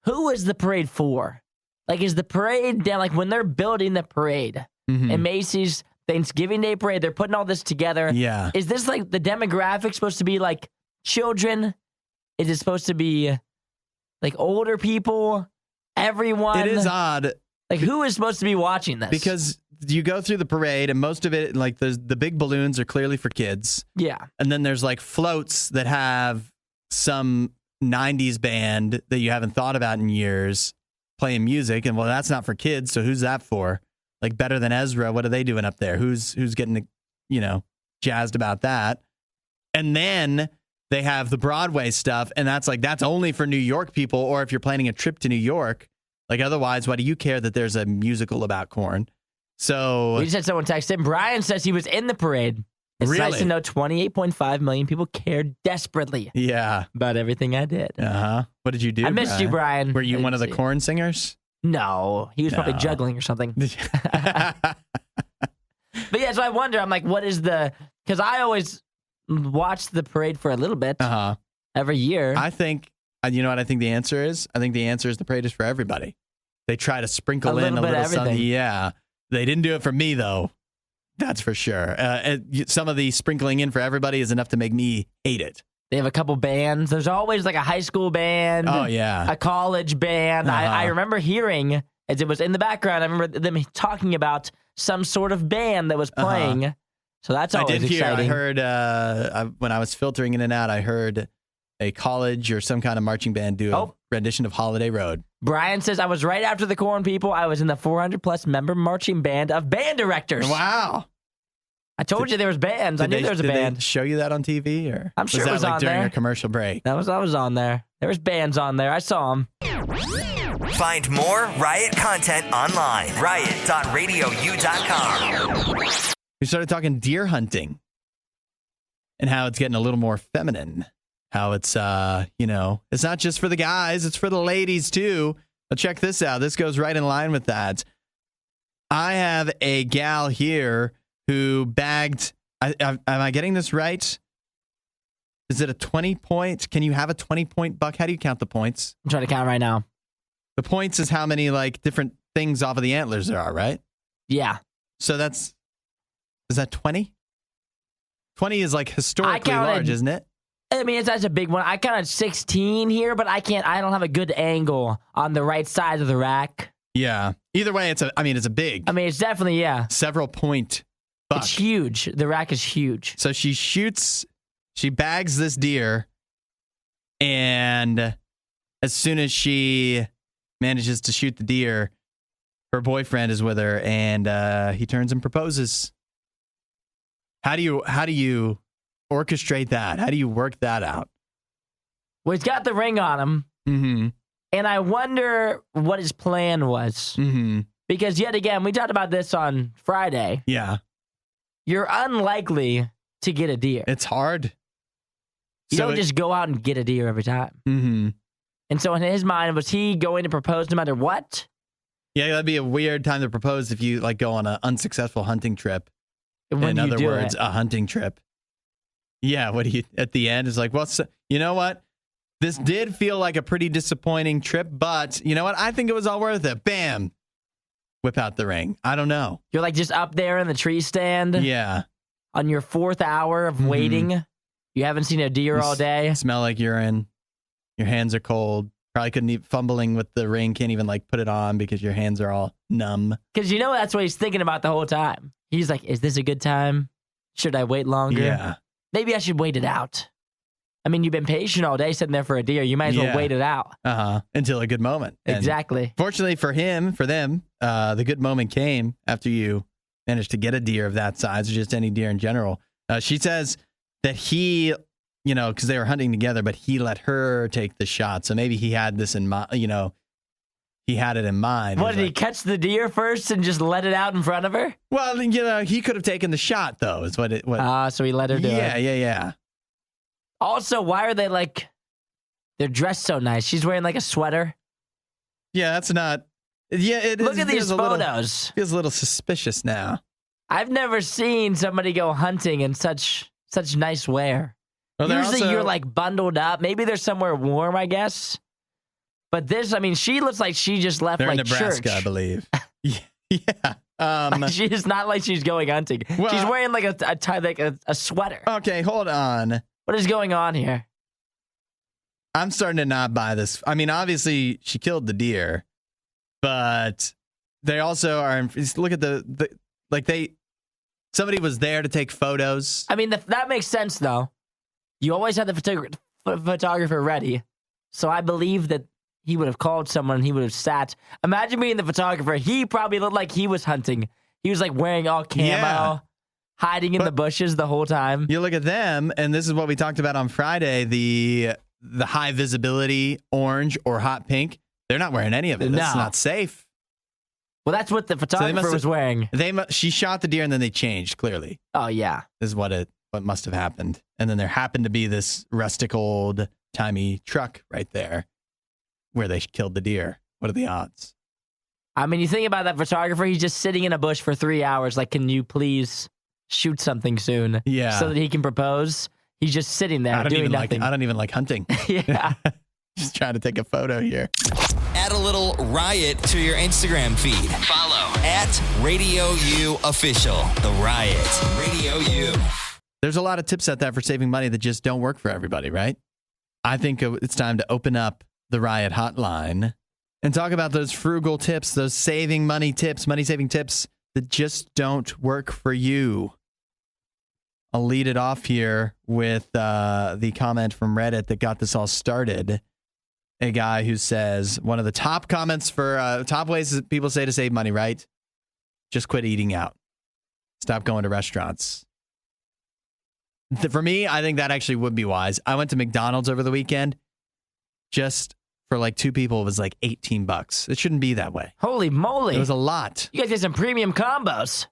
Speaker 2: who is the parade for? Is the parade down, when they're building the parade and Macy's Thanksgiving Day Parade, they're putting all this together.
Speaker 1: Yeah.
Speaker 2: Is this the demographic supposed to be children? Is it supposed to be older people? Everyone?
Speaker 1: It is odd.
Speaker 2: Who is supposed to be watching this?
Speaker 1: Because you go through the parade and most of it, the big balloons are clearly for kids.
Speaker 2: Yeah.
Speaker 1: And then there's floats that have some 90s band that you haven't thought about in years playing music. And well, that's not for kids. So who's that for? Better Than Ezra. What are they doing up there? Who's getting, jazzed about that? And then they have the Broadway stuff. And that's only for New York people. Or if you're planning a trip to New York, Like, otherwise, why do you care that there's a musical about corn? So
Speaker 2: We just had someone text in. Brian says he was in the parade. It's nice
Speaker 1: Really?
Speaker 2: to know 28.5 million people cared desperately
Speaker 1: yeah.
Speaker 2: about everything I did.
Speaker 1: What did you do?
Speaker 2: I missed you, Brian.
Speaker 1: Were you
Speaker 2: I
Speaker 1: one of the
Speaker 2: didn't see
Speaker 1: corn singers?
Speaker 2: it. No, he was probably
Speaker 1: No.
Speaker 2: juggling or something. But yeah, so I wonder, I'm like, what is because I always watch the parade for a little bit every year.
Speaker 1: I think, you know what I think the answer is? I think the answer is the parade is for everybody. They try to sprinkle in a
Speaker 2: bit of
Speaker 1: little something.
Speaker 2: everything.
Speaker 1: Yeah. They didn't do it for me, though. That's for sure. Some of the sprinkling in for everybody is enough to make me hate it.
Speaker 2: They have a couple bands. There's always like a high school band.
Speaker 1: Oh, yeah.
Speaker 2: A college band. I remember hearing, as it was in the background, I remember them talking about some sort of band that was playing. So that's always exciting.
Speaker 1: I heard, when I was filtering in and out, I heard a college or some kind of marching band do a rendition of Holiday Road.
Speaker 2: Brian says, I was right after the corn people. I was in the 400-plus member marching band of band directors.
Speaker 1: Wow.
Speaker 2: I told you there was bands. I knew there was a
Speaker 1: Did
Speaker 2: band.
Speaker 1: they show you that on TV? Or
Speaker 2: I'm sure
Speaker 1: was
Speaker 2: it was
Speaker 1: that like
Speaker 2: on
Speaker 1: during
Speaker 2: there.
Speaker 1: a commercial break?
Speaker 2: I was on there. There was bands on there. I saw them.
Speaker 3: Find more Riot content online. riot.radiou.com.
Speaker 1: We started talking deer hunting and how it's getting a little more feminine. How it's, it's not just for the guys, it's for the ladies too. But check this out. This goes right in line with that. I have a gal here who bagged, am I getting this right? Is it a 20-point? Can you have a 20-point buck? How do you count the points?
Speaker 2: I'm trying to count right now.
Speaker 1: The points is how many like different things off of the antlers there are, right?
Speaker 2: Yeah.
Speaker 1: So is that 20? 20 is like historically large, isn't it?
Speaker 2: I mean, that's a big one. I counted 16 here, but I don't have a good angle on the right side of the rack.
Speaker 1: Yeah. Either way, it's a big.
Speaker 2: I mean, it's definitely,
Speaker 1: several point buck.
Speaker 2: It's huge. The rack is huge.
Speaker 1: So she bags this deer, and as soon as she manages to shoot the deer, her boyfriend is with her, and he turns and proposes. How do you orchestrate that? How do you work that out?
Speaker 2: Well, he's got the ring on him.
Speaker 1: Mm-hmm.
Speaker 2: And I wonder what his plan was.
Speaker 1: Mm-hmm.
Speaker 2: Because yet again, we talked about this on Friday.
Speaker 1: Yeah.
Speaker 2: You're unlikely to get a deer.
Speaker 1: It's hard.
Speaker 2: You don't just go out and get a deer every time.
Speaker 1: Mm-hmm.
Speaker 2: And so in his mind, was he going to propose no matter what?
Speaker 1: Yeah, that'd be a weird time to propose if you like go on an unsuccessful hunting trip. In other words, a hunting trip. Yeah, what do you at the end is like, well, so, you know what? This did feel like a pretty disappointing trip, but you know what? I think it was all worth it. Bam. Whip out the ring. I don't know.
Speaker 2: You're like just up there in the tree stand.
Speaker 1: Yeah.
Speaker 2: On your 4th hour of waiting. You haven't seen a deer all day.
Speaker 1: Smell like urine. Your hands are cold. Probably couldn't even, fumbling with the ring. Can't even like put it on because your hands are all numb.
Speaker 2: Because you know that's what he's thinking about the whole time. He's like, is this a good time? Should I wait longer?
Speaker 1: Yeah.
Speaker 2: Maybe I should wait it out. I mean, you've been patient all day sitting there for a deer. You might as well wait it out.
Speaker 1: Until a good moment. And
Speaker 2: exactly.
Speaker 1: Fortunately for them, the good moment came after you managed to get a deer of that size, or just any deer in general. She says that he, because they were hunting together, but he let her take the shot. So maybe he had this in mind, he had it in mind.
Speaker 2: What, did he catch the deer first and just let it out in front of her?
Speaker 1: Well, he could have taken the shot, though, is what it was.
Speaker 2: So he let her do it.
Speaker 1: Yeah.
Speaker 2: Also, why are they they're dressed so nice? She's wearing like a sweater.
Speaker 1: Yeah, that's not. Yeah, it is.
Speaker 2: Look at these photos.
Speaker 1: Feels a little suspicious now.
Speaker 2: I've never seen somebody go hunting in such nice wear.
Speaker 1: Well,
Speaker 2: usually you're like bundled up. Maybe they're somewhere warm, I guess. But this, I mean, she looks like she just left
Speaker 1: they're
Speaker 2: like
Speaker 1: in Nebraska,
Speaker 2: church.
Speaker 1: I believe. Yeah.
Speaker 2: She's not like she's going hunting.
Speaker 1: Well,
Speaker 2: she's wearing like a sweater.
Speaker 1: Okay, hold on.
Speaker 2: What is going on here?
Speaker 1: I'm starting to not buy this. I mean, obviously she killed the deer, but they also are. Look at somebody was there to take photos.
Speaker 2: I mean, that makes sense though. You always have the photographer ready, so I believe that he would have called someone. And he would have sat. Imagine being the photographer. He probably looked like he was hunting. He was like wearing all camo, hiding in the bushes the whole time.
Speaker 1: You look at them, and this is what we talked about on Friday: the high visibility orange or hot pink. They're not wearing any of it. That's
Speaker 2: No.
Speaker 1: not safe.
Speaker 2: Well, that's what the photographer was wearing.
Speaker 1: She shot the deer and then they changed, clearly.
Speaker 2: Oh, yeah.
Speaker 1: This is what must have happened. And then there happened to be this rustic old-timey truck right there where they killed the deer. What are the odds?
Speaker 2: I mean, you think about that photographer, he's just sitting in a bush for 3 hours. Like, can you please shoot something soon?
Speaker 1: Yeah.
Speaker 2: So that he can propose. He's just sitting there doing nothing.
Speaker 1: I don't even like hunting.
Speaker 2: Yeah.
Speaker 1: Just trying to take a photo here.
Speaker 3: Add a little riot to your Instagram feed. Follow @RadioU Official. The Riot. Radio U.
Speaker 1: There's a lot of tips out there for saving money that just don't work for everybody, right? I think it's time to open up the Riot hotline and talk about those frugal tips, those saving money tips, money-saving tips that just don't work for you. I'll lead it off here with the comment from Reddit that got this all started. A guy who says, one of the top comments for top ways that people say to save money, right? Just quit eating out. Stop going to restaurants. For me, I think that actually would be wise. I went to McDonald's over the weekend. Just for like 2 people, it was like $18. It shouldn't be that way.
Speaker 2: Holy moly.
Speaker 1: It was a lot.
Speaker 2: You guys get some premium combos.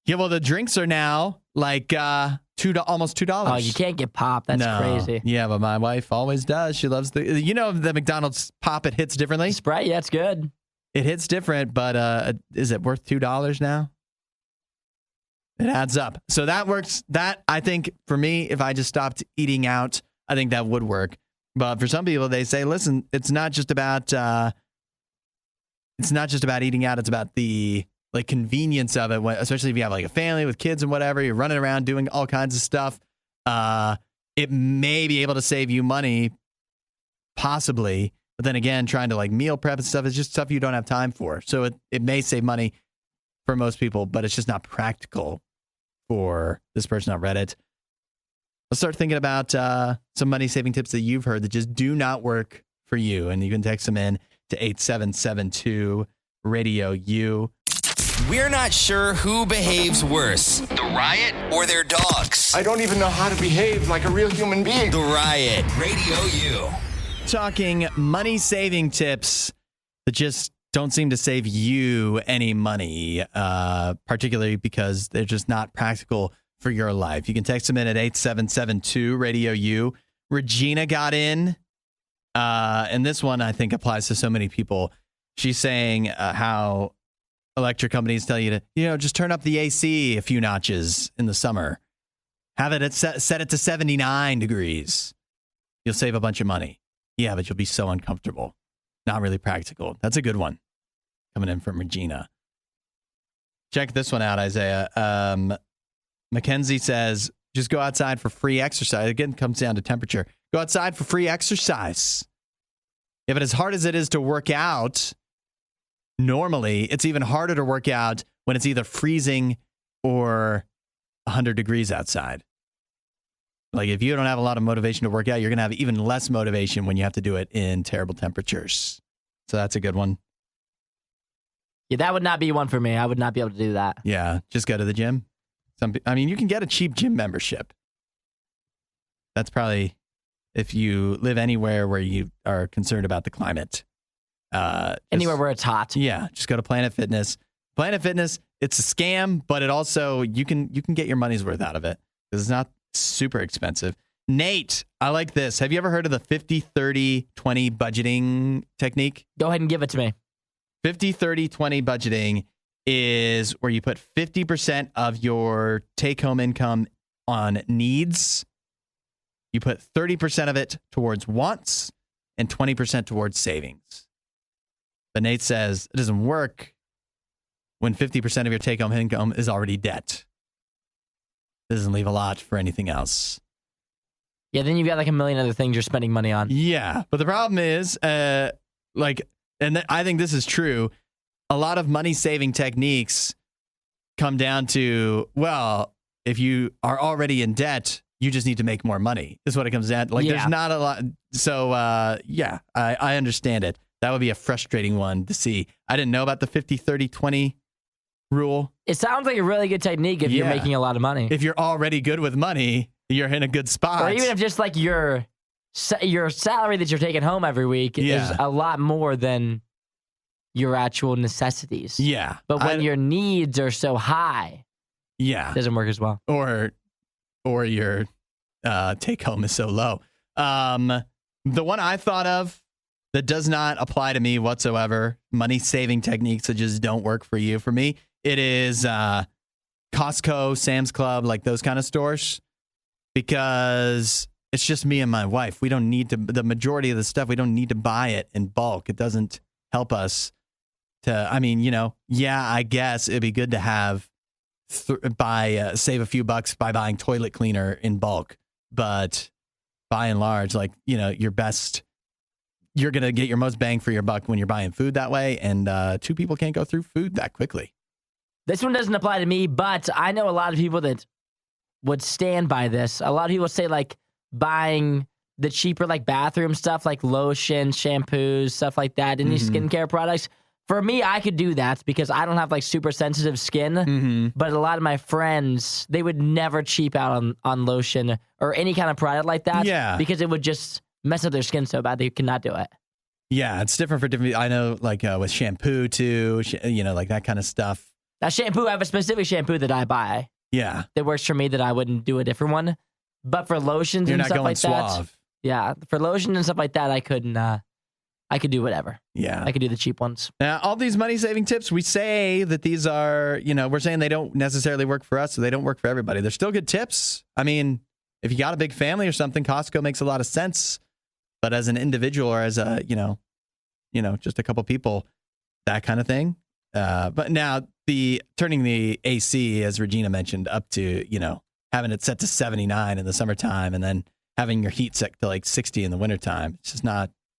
Speaker 1: Yeah, well, the drinks are now like almost $2.
Speaker 2: Oh, you can't get pop. That's
Speaker 1: No.
Speaker 2: crazy.
Speaker 1: Yeah, but my wife always does. She loves the McDonald's pop. It hits differently.
Speaker 2: Sprite, yeah, it's good.
Speaker 1: It hits different, but is it worth $2 now? It adds up. So that works. That, I think, for me, if I just stopped eating out, I think that would work. But for some people, they say, listen, it's not just about eating out. It's about the like convenience of it, especially if you have like a family with kids and whatever. You're running around doing all kinds of stuff. It may be able to save you money, possibly. But then again, trying to like meal prep and stuff is just stuff you don't have time for. So it may save money for most people, but it's just not practical for this person on Reddit. Let's start thinking about some money-saving tips that you've heard that just do not work for you. And you can text them in to 8772 Radio U.
Speaker 3: We're not sure who behaves worse, the Riot or their dogs.
Speaker 5: I don't even know how to behave like a real human being.
Speaker 3: The Riot. Radio U.
Speaker 1: Talking money-saving tips that just don't seem to save you any money, particularly because they're just not practical for your life. You can text them in at 8772 Radio U. Regina got in, and this one I think applies to so many people. She's saying how electric companies tell you to, just turn up the AC a few notches in the summer. Have it set it to 79 degrees. You'll save a bunch of money. Yeah, but you'll be so uncomfortable. Not really practical. That's a good one. Coming in from Regina. Check this one out, Isaiah. Mackenzie says, just go outside for free exercise. Again, it comes down to temperature. Go outside for free exercise. Yeah, but as hard as it is to work out, normally it's even harder to work out when it's either freezing or 100 degrees outside. Like if you don't have a lot of motivation to work out, you're going to have even less motivation when you have to do it in terrible temperatures. So that's a good one.
Speaker 2: Yeah, that would not be one for me. I would not be able to do that.
Speaker 1: Yeah, just go to the gym. You can get a cheap gym membership. That's probably if you live anywhere where you are concerned about the climate.
Speaker 2: Anywhere where it's hot.
Speaker 1: Yeah, just go to Planet Fitness. Planet Fitness, it's a scam, but it also you can get your money's worth out of it because it's not super expensive. Nate, I like this. Have you ever heard of the 50-30-20 budgeting technique?
Speaker 2: Go ahead and give it to me.
Speaker 1: 50-30-20 budgeting is where you put 50% of your take-home income on needs. You put 30% of it towards wants and 20% towards savings. But Nate says it doesn't work when 50% of your take-home income is already debt. It doesn't leave a lot for anything else.
Speaker 2: Yeah, then you've got like a million other things you're spending money on.
Speaker 1: Yeah, but the problem is, I think this is true, a lot of money-saving techniques come down to, well, if you are already in debt, you just need to make more money, is what it comes down to. Like, There's not a lot. So, I understand it. That would be a frustrating one to see. I didn't know about the 50-30-20 rule.
Speaker 2: It sounds like a really good technique if you're making a lot of money.
Speaker 1: If you're already good with money, you're in a good spot.
Speaker 2: Or even if just like you're your salary that you're taking home every week is a lot more than your actual necessities.
Speaker 1: Yeah.
Speaker 2: But when your needs are so high, it doesn't work as well.
Speaker 1: Or your take home is so low. The one I thought of that does not apply to me whatsoever, money saving techniques that just don't work for you. For me, it is Costco, Sam's Club, like those kind of stores, because it's just me and my wife. We don't need to, the majority of the stuff, we don't need to buy it in bulk. It doesn't help us to, I mean, I guess it'd be good to have, save a few bucks by buying toilet cleaner in bulk. But by and large, like, you're going to get your most bang for your buck when you're buying food that way. And two people can't go through food that quickly.
Speaker 2: This one doesn't apply to me, but I know a lot of people that would stand by this. A lot of people say, like, buying the cheaper, like, bathroom stuff, like lotion, shampoos, stuff like that, any skincare products. For me, I could do that because I don't have, like, super sensitive skin. But a lot of my friends, they would never cheap out on lotion or any kind of product like that.
Speaker 1: Yeah.
Speaker 2: Because it would just mess up their skin so bad they could not do it.
Speaker 1: Yeah, it's different for different. I know, like, with shampoo, too, like that kind of stuff.
Speaker 2: Now, shampoo, I have a specific shampoo that I buy.
Speaker 1: Yeah.
Speaker 2: That works for me that I wouldn't do a different one. But for lotions and stuff like that. Yeah. For lotion and stuff like that, I couldn't. I could do whatever.
Speaker 1: Yeah.
Speaker 2: I could do the cheap ones.
Speaker 1: Now, all these money-saving tips, we say that these are, we're saying they don't necessarily work for us, so they don't work for everybody. They're still good tips. I mean, if you got a big family or something, Costco makes a lot of sense. But as an individual or as a, just a couple people, that kind of thing. But now turning the AC, as Regina mentioned, up to, having it set to 79 in the summertime and then having your heat set to like 60 in the wintertime. It's just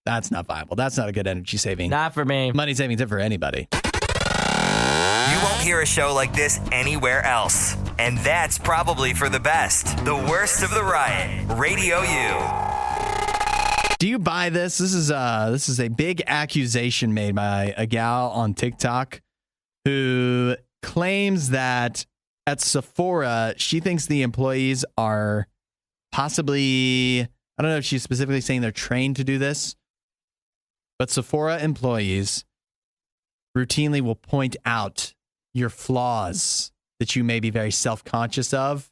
Speaker 1: that's not viable. That's not a good energy saving.
Speaker 2: Not for me.
Speaker 1: Money saving tip for anybody.
Speaker 3: You won't hear a show like this anywhere else. And that's probably for the best. The Worst of the Riot. RadioU.
Speaker 1: Do you buy this? This is a big accusation made by a gal on TikTok who claims that at Sephora, she thinks the employees are possibly, I don't know if she's specifically saying they're trained to do this, but Sephora employees routinely will point out your flaws that you may be very self-conscious of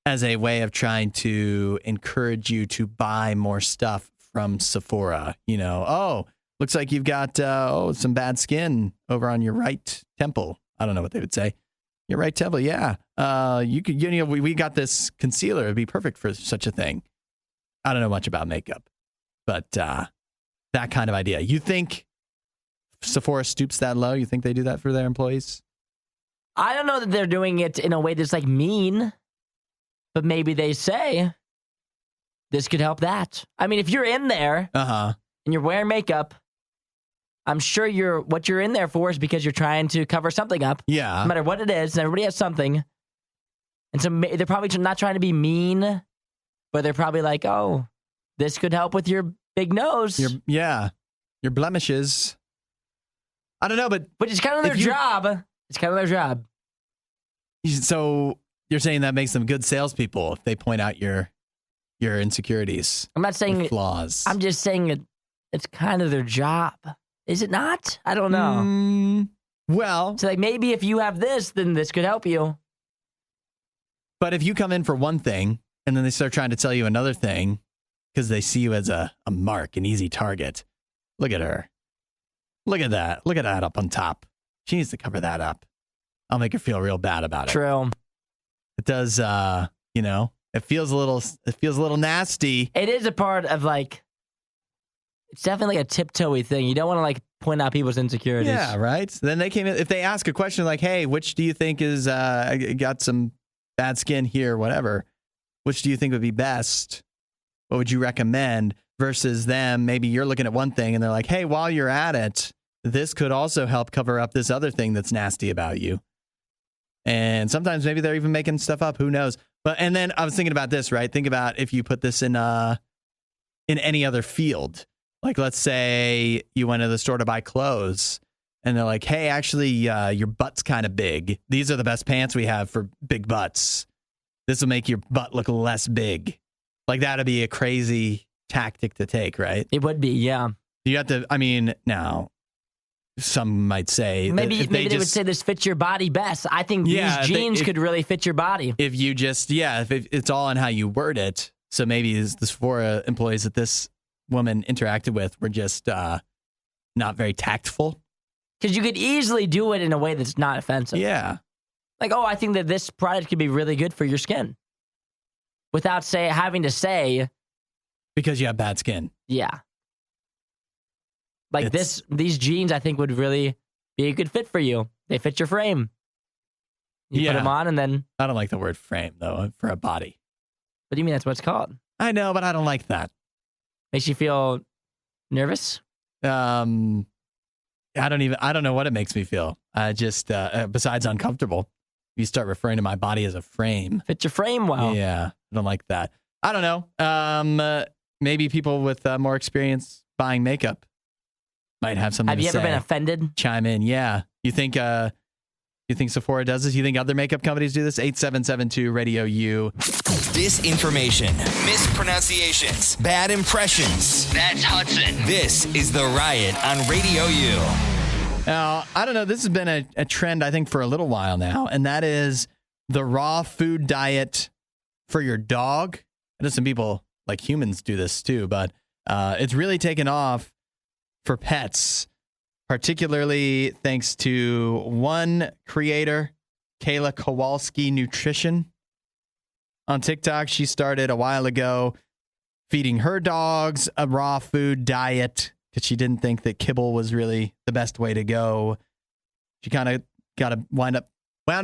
Speaker 1: as a way of trying to encourage you to buy more stuff from Sephora. Looks like you've got some bad skin over on your right temple. I don't know what they would say. Your right temple, yeah. You could, we got this concealer. It'd be perfect for such a thing. I don't know much about makeup, but that kind of idea. You think Sephora stoops that low? You think they do that for their employees?
Speaker 2: I don't know that they're doing it in a way that's like mean, but maybe they say this could help that. I mean, if you're in there and you're wearing makeup, I'm sure what you're in there for is because you're trying to cover something up.
Speaker 1: Yeah.
Speaker 2: No matter what it is, everybody has something. And so they're probably not trying to be mean, but they're probably like, oh, this could help with your big nose.
Speaker 1: Your blemishes. I don't know, but
Speaker 2: it's kind of their job. It's kind of their job.
Speaker 1: So you're saying that makes them good salespeople if they point out your insecurities.
Speaker 2: I'm not saying
Speaker 1: flaws.
Speaker 2: I'm just saying it's kind of their job. Is it not? I don't know.
Speaker 1: Well,
Speaker 2: so like maybe if you have this, then this could help you.
Speaker 1: But if you come in for one thing and then they start trying to tell you another thing because they see you as a mark, an easy target. Look at her. Look at that. Look at that up on top. She needs to cover that up. I'll make her feel real bad about it.
Speaker 2: True.
Speaker 1: It does, it feels a little nasty.
Speaker 2: It is a part of like, it's definitely like a tiptoey thing. You don't want to like point out people's insecurities.
Speaker 1: Yeah, right? Then they came in, if they ask a question like, hey, which do you think is, got some bad skin here, whatever, which do you think would be best? What would you recommend? Versus them, maybe you're looking at one thing and they're like, hey, while you're at it, this could also help cover up this other thing that's nasty about you. And sometimes maybe they're even making stuff up. Who knows? And then I was thinking about this, right? Think about if you put this in any other field. Like, let's say you went to the store to buy clothes and they're like, hey, actually, your butt's kind of big. These are the best pants we have for big butts. This will make your butt look less big. Like, that'd be a crazy tactic to take, right?
Speaker 2: It would be, yeah.
Speaker 1: You have to, I mean, now, some might say...
Speaker 2: Maybe they would say this fits your body best. I think these jeans could really fit your body.
Speaker 1: If you just, if it's all on how you word it. So maybe the Sephora employees that this woman interacted with were just not very tactful.
Speaker 2: Because you could easily do it in a way that's not offensive.
Speaker 1: Yeah.
Speaker 2: Like, I think that this product could be really good for your skin. Without having to say...
Speaker 1: Because you have bad skin.
Speaker 2: Yeah. Like these jeans, I think, would really be a good fit for you. They fit your frame. You put them on and then...
Speaker 1: I don't like the word frame, though, for a body.
Speaker 2: What do you mean that's what it's called?
Speaker 1: I know, but I don't like that.
Speaker 2: Makes you feel nervous?
Speaker 1: I don't know what it makes me feel. Besides uncomfortable. You start referring to my body as a frame.
Speaker 2: Fit your frame well.
Speaker 1: Yeah, I don't like that. I don't know. Maybe people with more experience buying makeup might have something to say.
Speaker 2: Have you ever been offended?
Speaker 1: Chime in. Yeah. You think Sephora does this? You think other makeup companies do this? 8772 RadioU.
Speaker 3: Disinformation, mispronunciations, bad impressions. That's Hudson. This is The Riot on RadioU.
Speaker 1: Now, I don't know. This has been a trend, I think, for a little while now, and that is the raw food diet for your dog. I know some people, like humans, do this too, but it's really taken off for pets, particularly thanks to one creator, Kayla Kowalski Nutrition. On TikTok, she started a while ago feeding her dogs a raw food diet because she didn't think that kibble was really the best way to go. She kind of wound up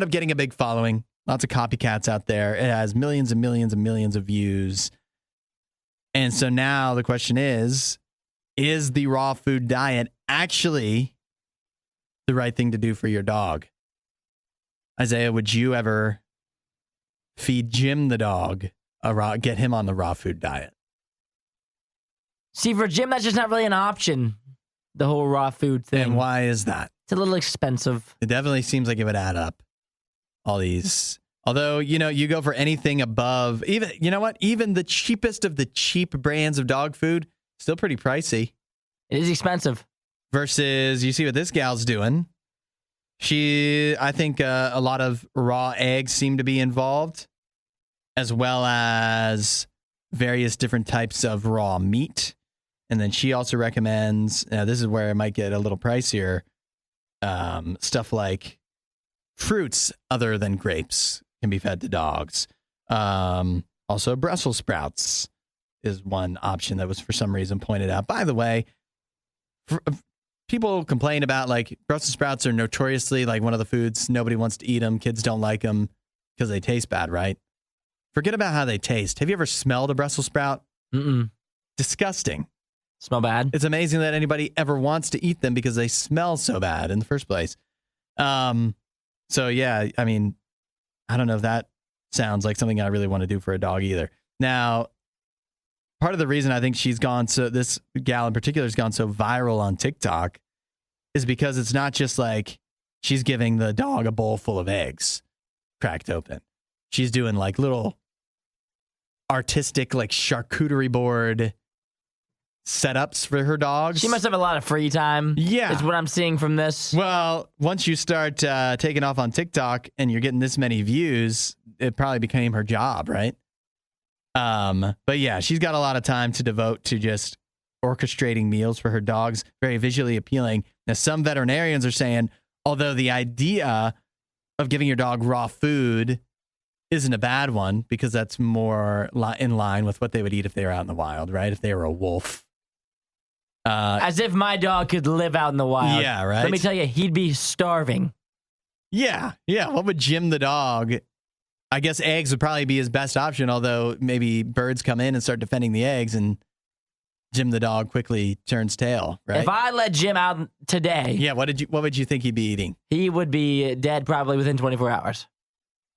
Speaker 1: getting a big following. Lots of copycats out there. It has millions and millions and millions of views. And so now the question is the raw food diet actually the right thing to do for your dog? Isaiah, would you ever feed Jim the dog get him on the raw food diet?
Speaker 2: See, for Jim, that's just not really an option, the whole raw food thing.
Speaker 1: And why is that?
Speaker 2: It's a little expensive.
Speaker 1: It definitely seems like it would add up. All these, although, you go for anything above, even the cheapest of the cheap brands of dog food, still pretty pricey.
Speaker 2: It is expensive.
Speaker 1: Versus, you see what this gal's doing. I think a lot of raw eggs seem to be involved, as well as various different types of raw meat. And then she also recommends, this is where it might get a little pricier, stuff like fruits other than grapes can be fed to dogs. Also, Brussels sprouts is one option that was for some reason pointed out. By the way, people complain about Brussels sprouts are notoriously one of the foods nobody wants to eat them. Kids don't like them because they taste bad, right? Forget about how they taste. Have you ever smelled a Brussels sprout?
Speaker 2: Mm-mm.
Speaker 1: Disgusting.
Speaker 2: Smell bad?
Speaker 1: It's amazing that anybody ever wants to eat them because they smell so bad in the first place. So yeah, I mean, I don't know if that sounds like something I really want to do for a dog either. Now, part of the reason I think this gal in particular has gone so viral on TikTok is because it's not just she's giving the dog a bowl full of eggs cracked open. She's doing little artistic charcuterie board setups for her dogs.
Speaker 2: She must have a lot of free time.
Speaker 1: Yeah.
Speaker 2: Is what I'm seeing from this.
Speaker 1: Well, once you start taking off on TikTok and you're getting this many views, it probably became her job, right? But yeah, she's got a lot of time to devote to just orchestrating meals for her dogs. Very visually appealing. Now, some veterinarians are saying, although the idea of giving your dog raw food isn't a bad one because that's more in line with what they would eat if they were out in the wild, right? If they were a wolf.
Speaker 2: As if my dog could live out in the wild.
Speaker 1: Yeah, right?
Speaker 2: Let me tell you, he'd be starving.
Speaker 1: Yeah. What would Jim the dog... I guess eggs would probably be his best option, although maybe birds come in and start defending the eggs and Jim the dog quickly turns tail, right?
Speaker 2: If I let Jim out today...
Speaker 1: Yeah, what would you think he'd be eating?
Speaker 2: He would be dead probably within 24 hours.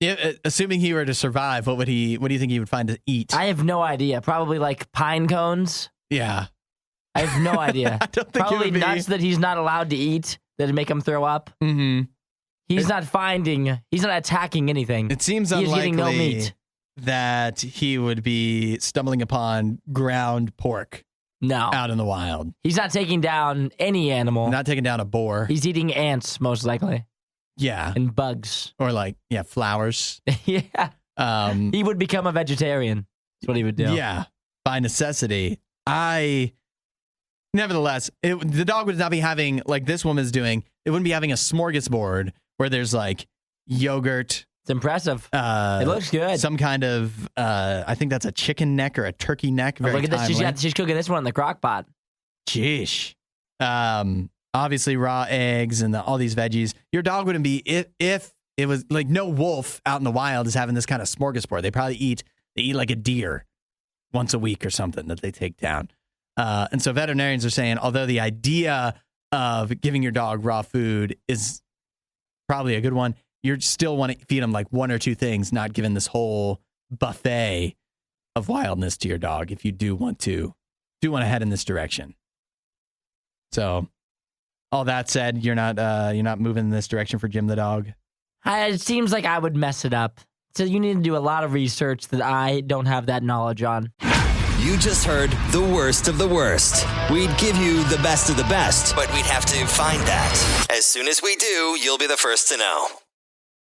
Speaker 1: Yeah, assuming he were to survive, what do you think he would find to eat?
Speaker 2: I have no idea. Probably pine cones.
Speaker 1: Yeah.
Speaker 2: I have no idea.
Speaker 1: I don't think
Speaker 2: probably
Speaker 1: it would be...
Speaker 2: nuts that he's not allowed to eat that'd make him throw up.
Speaker 1: Mm-hmm.
Speaker 2: He's not attacking anything.
Speaker 1: It seems
Speaker 2: He's
Speaker 1: unlikely
Speaker 2: getting no meat.
Speaker 1: that he would be stumbling upon ground pork
Speaker 2: No.
Speaker 1: out in the wild.
Speaker 2: He's not taking down any animal.
Speaker 1: Not taking down a boar.
Speaker 2: He's eating ants, most likely,
Speaker 1: Yeah.
Speaker 2: and bugs.
Speaker 1: Or flowers.
Speaker 2: Yeah. He would become a vegetarian. That's what he would do.
Speaker 1: Yeah. By necessity. Nevertheless, the dog would not be having, like this woman's doing, it wouldn't be having a smorgasbord where there's like yogurt.
Speaker 2: It's impressive. It looks good.
Speaker 1: Some kind of, I think that's a chicken neck or a turkey neck. Very
Speaker 2: Look at this. She's cooking this one in the crock pot.
Speaker 1: Sheesh. Obviously raw eggs and all these veggies. Your dog wouldn't be, if it was like no wolf out in the wild is having this kind of smorgasbord. They probably eat like a deer once a week or something that they take down. And so veterinarians are saying, although the idea of giving your dog raw food is probably a good one, you still want to feed them like one or two things, not giving this whole buffet of wildness to your dog if you do want to head in this direction. So all that said, you're not moving in this direction for Jim the dog.
Speaker 2: It seems like I would mess it up. So you need to do a lot of research that I don't have that knowledge on.
Speaker 3: You just heard the worst of the worst. We'd give you the best of the best, but we'd have to find that. As soon as we do, you'll be the first to know.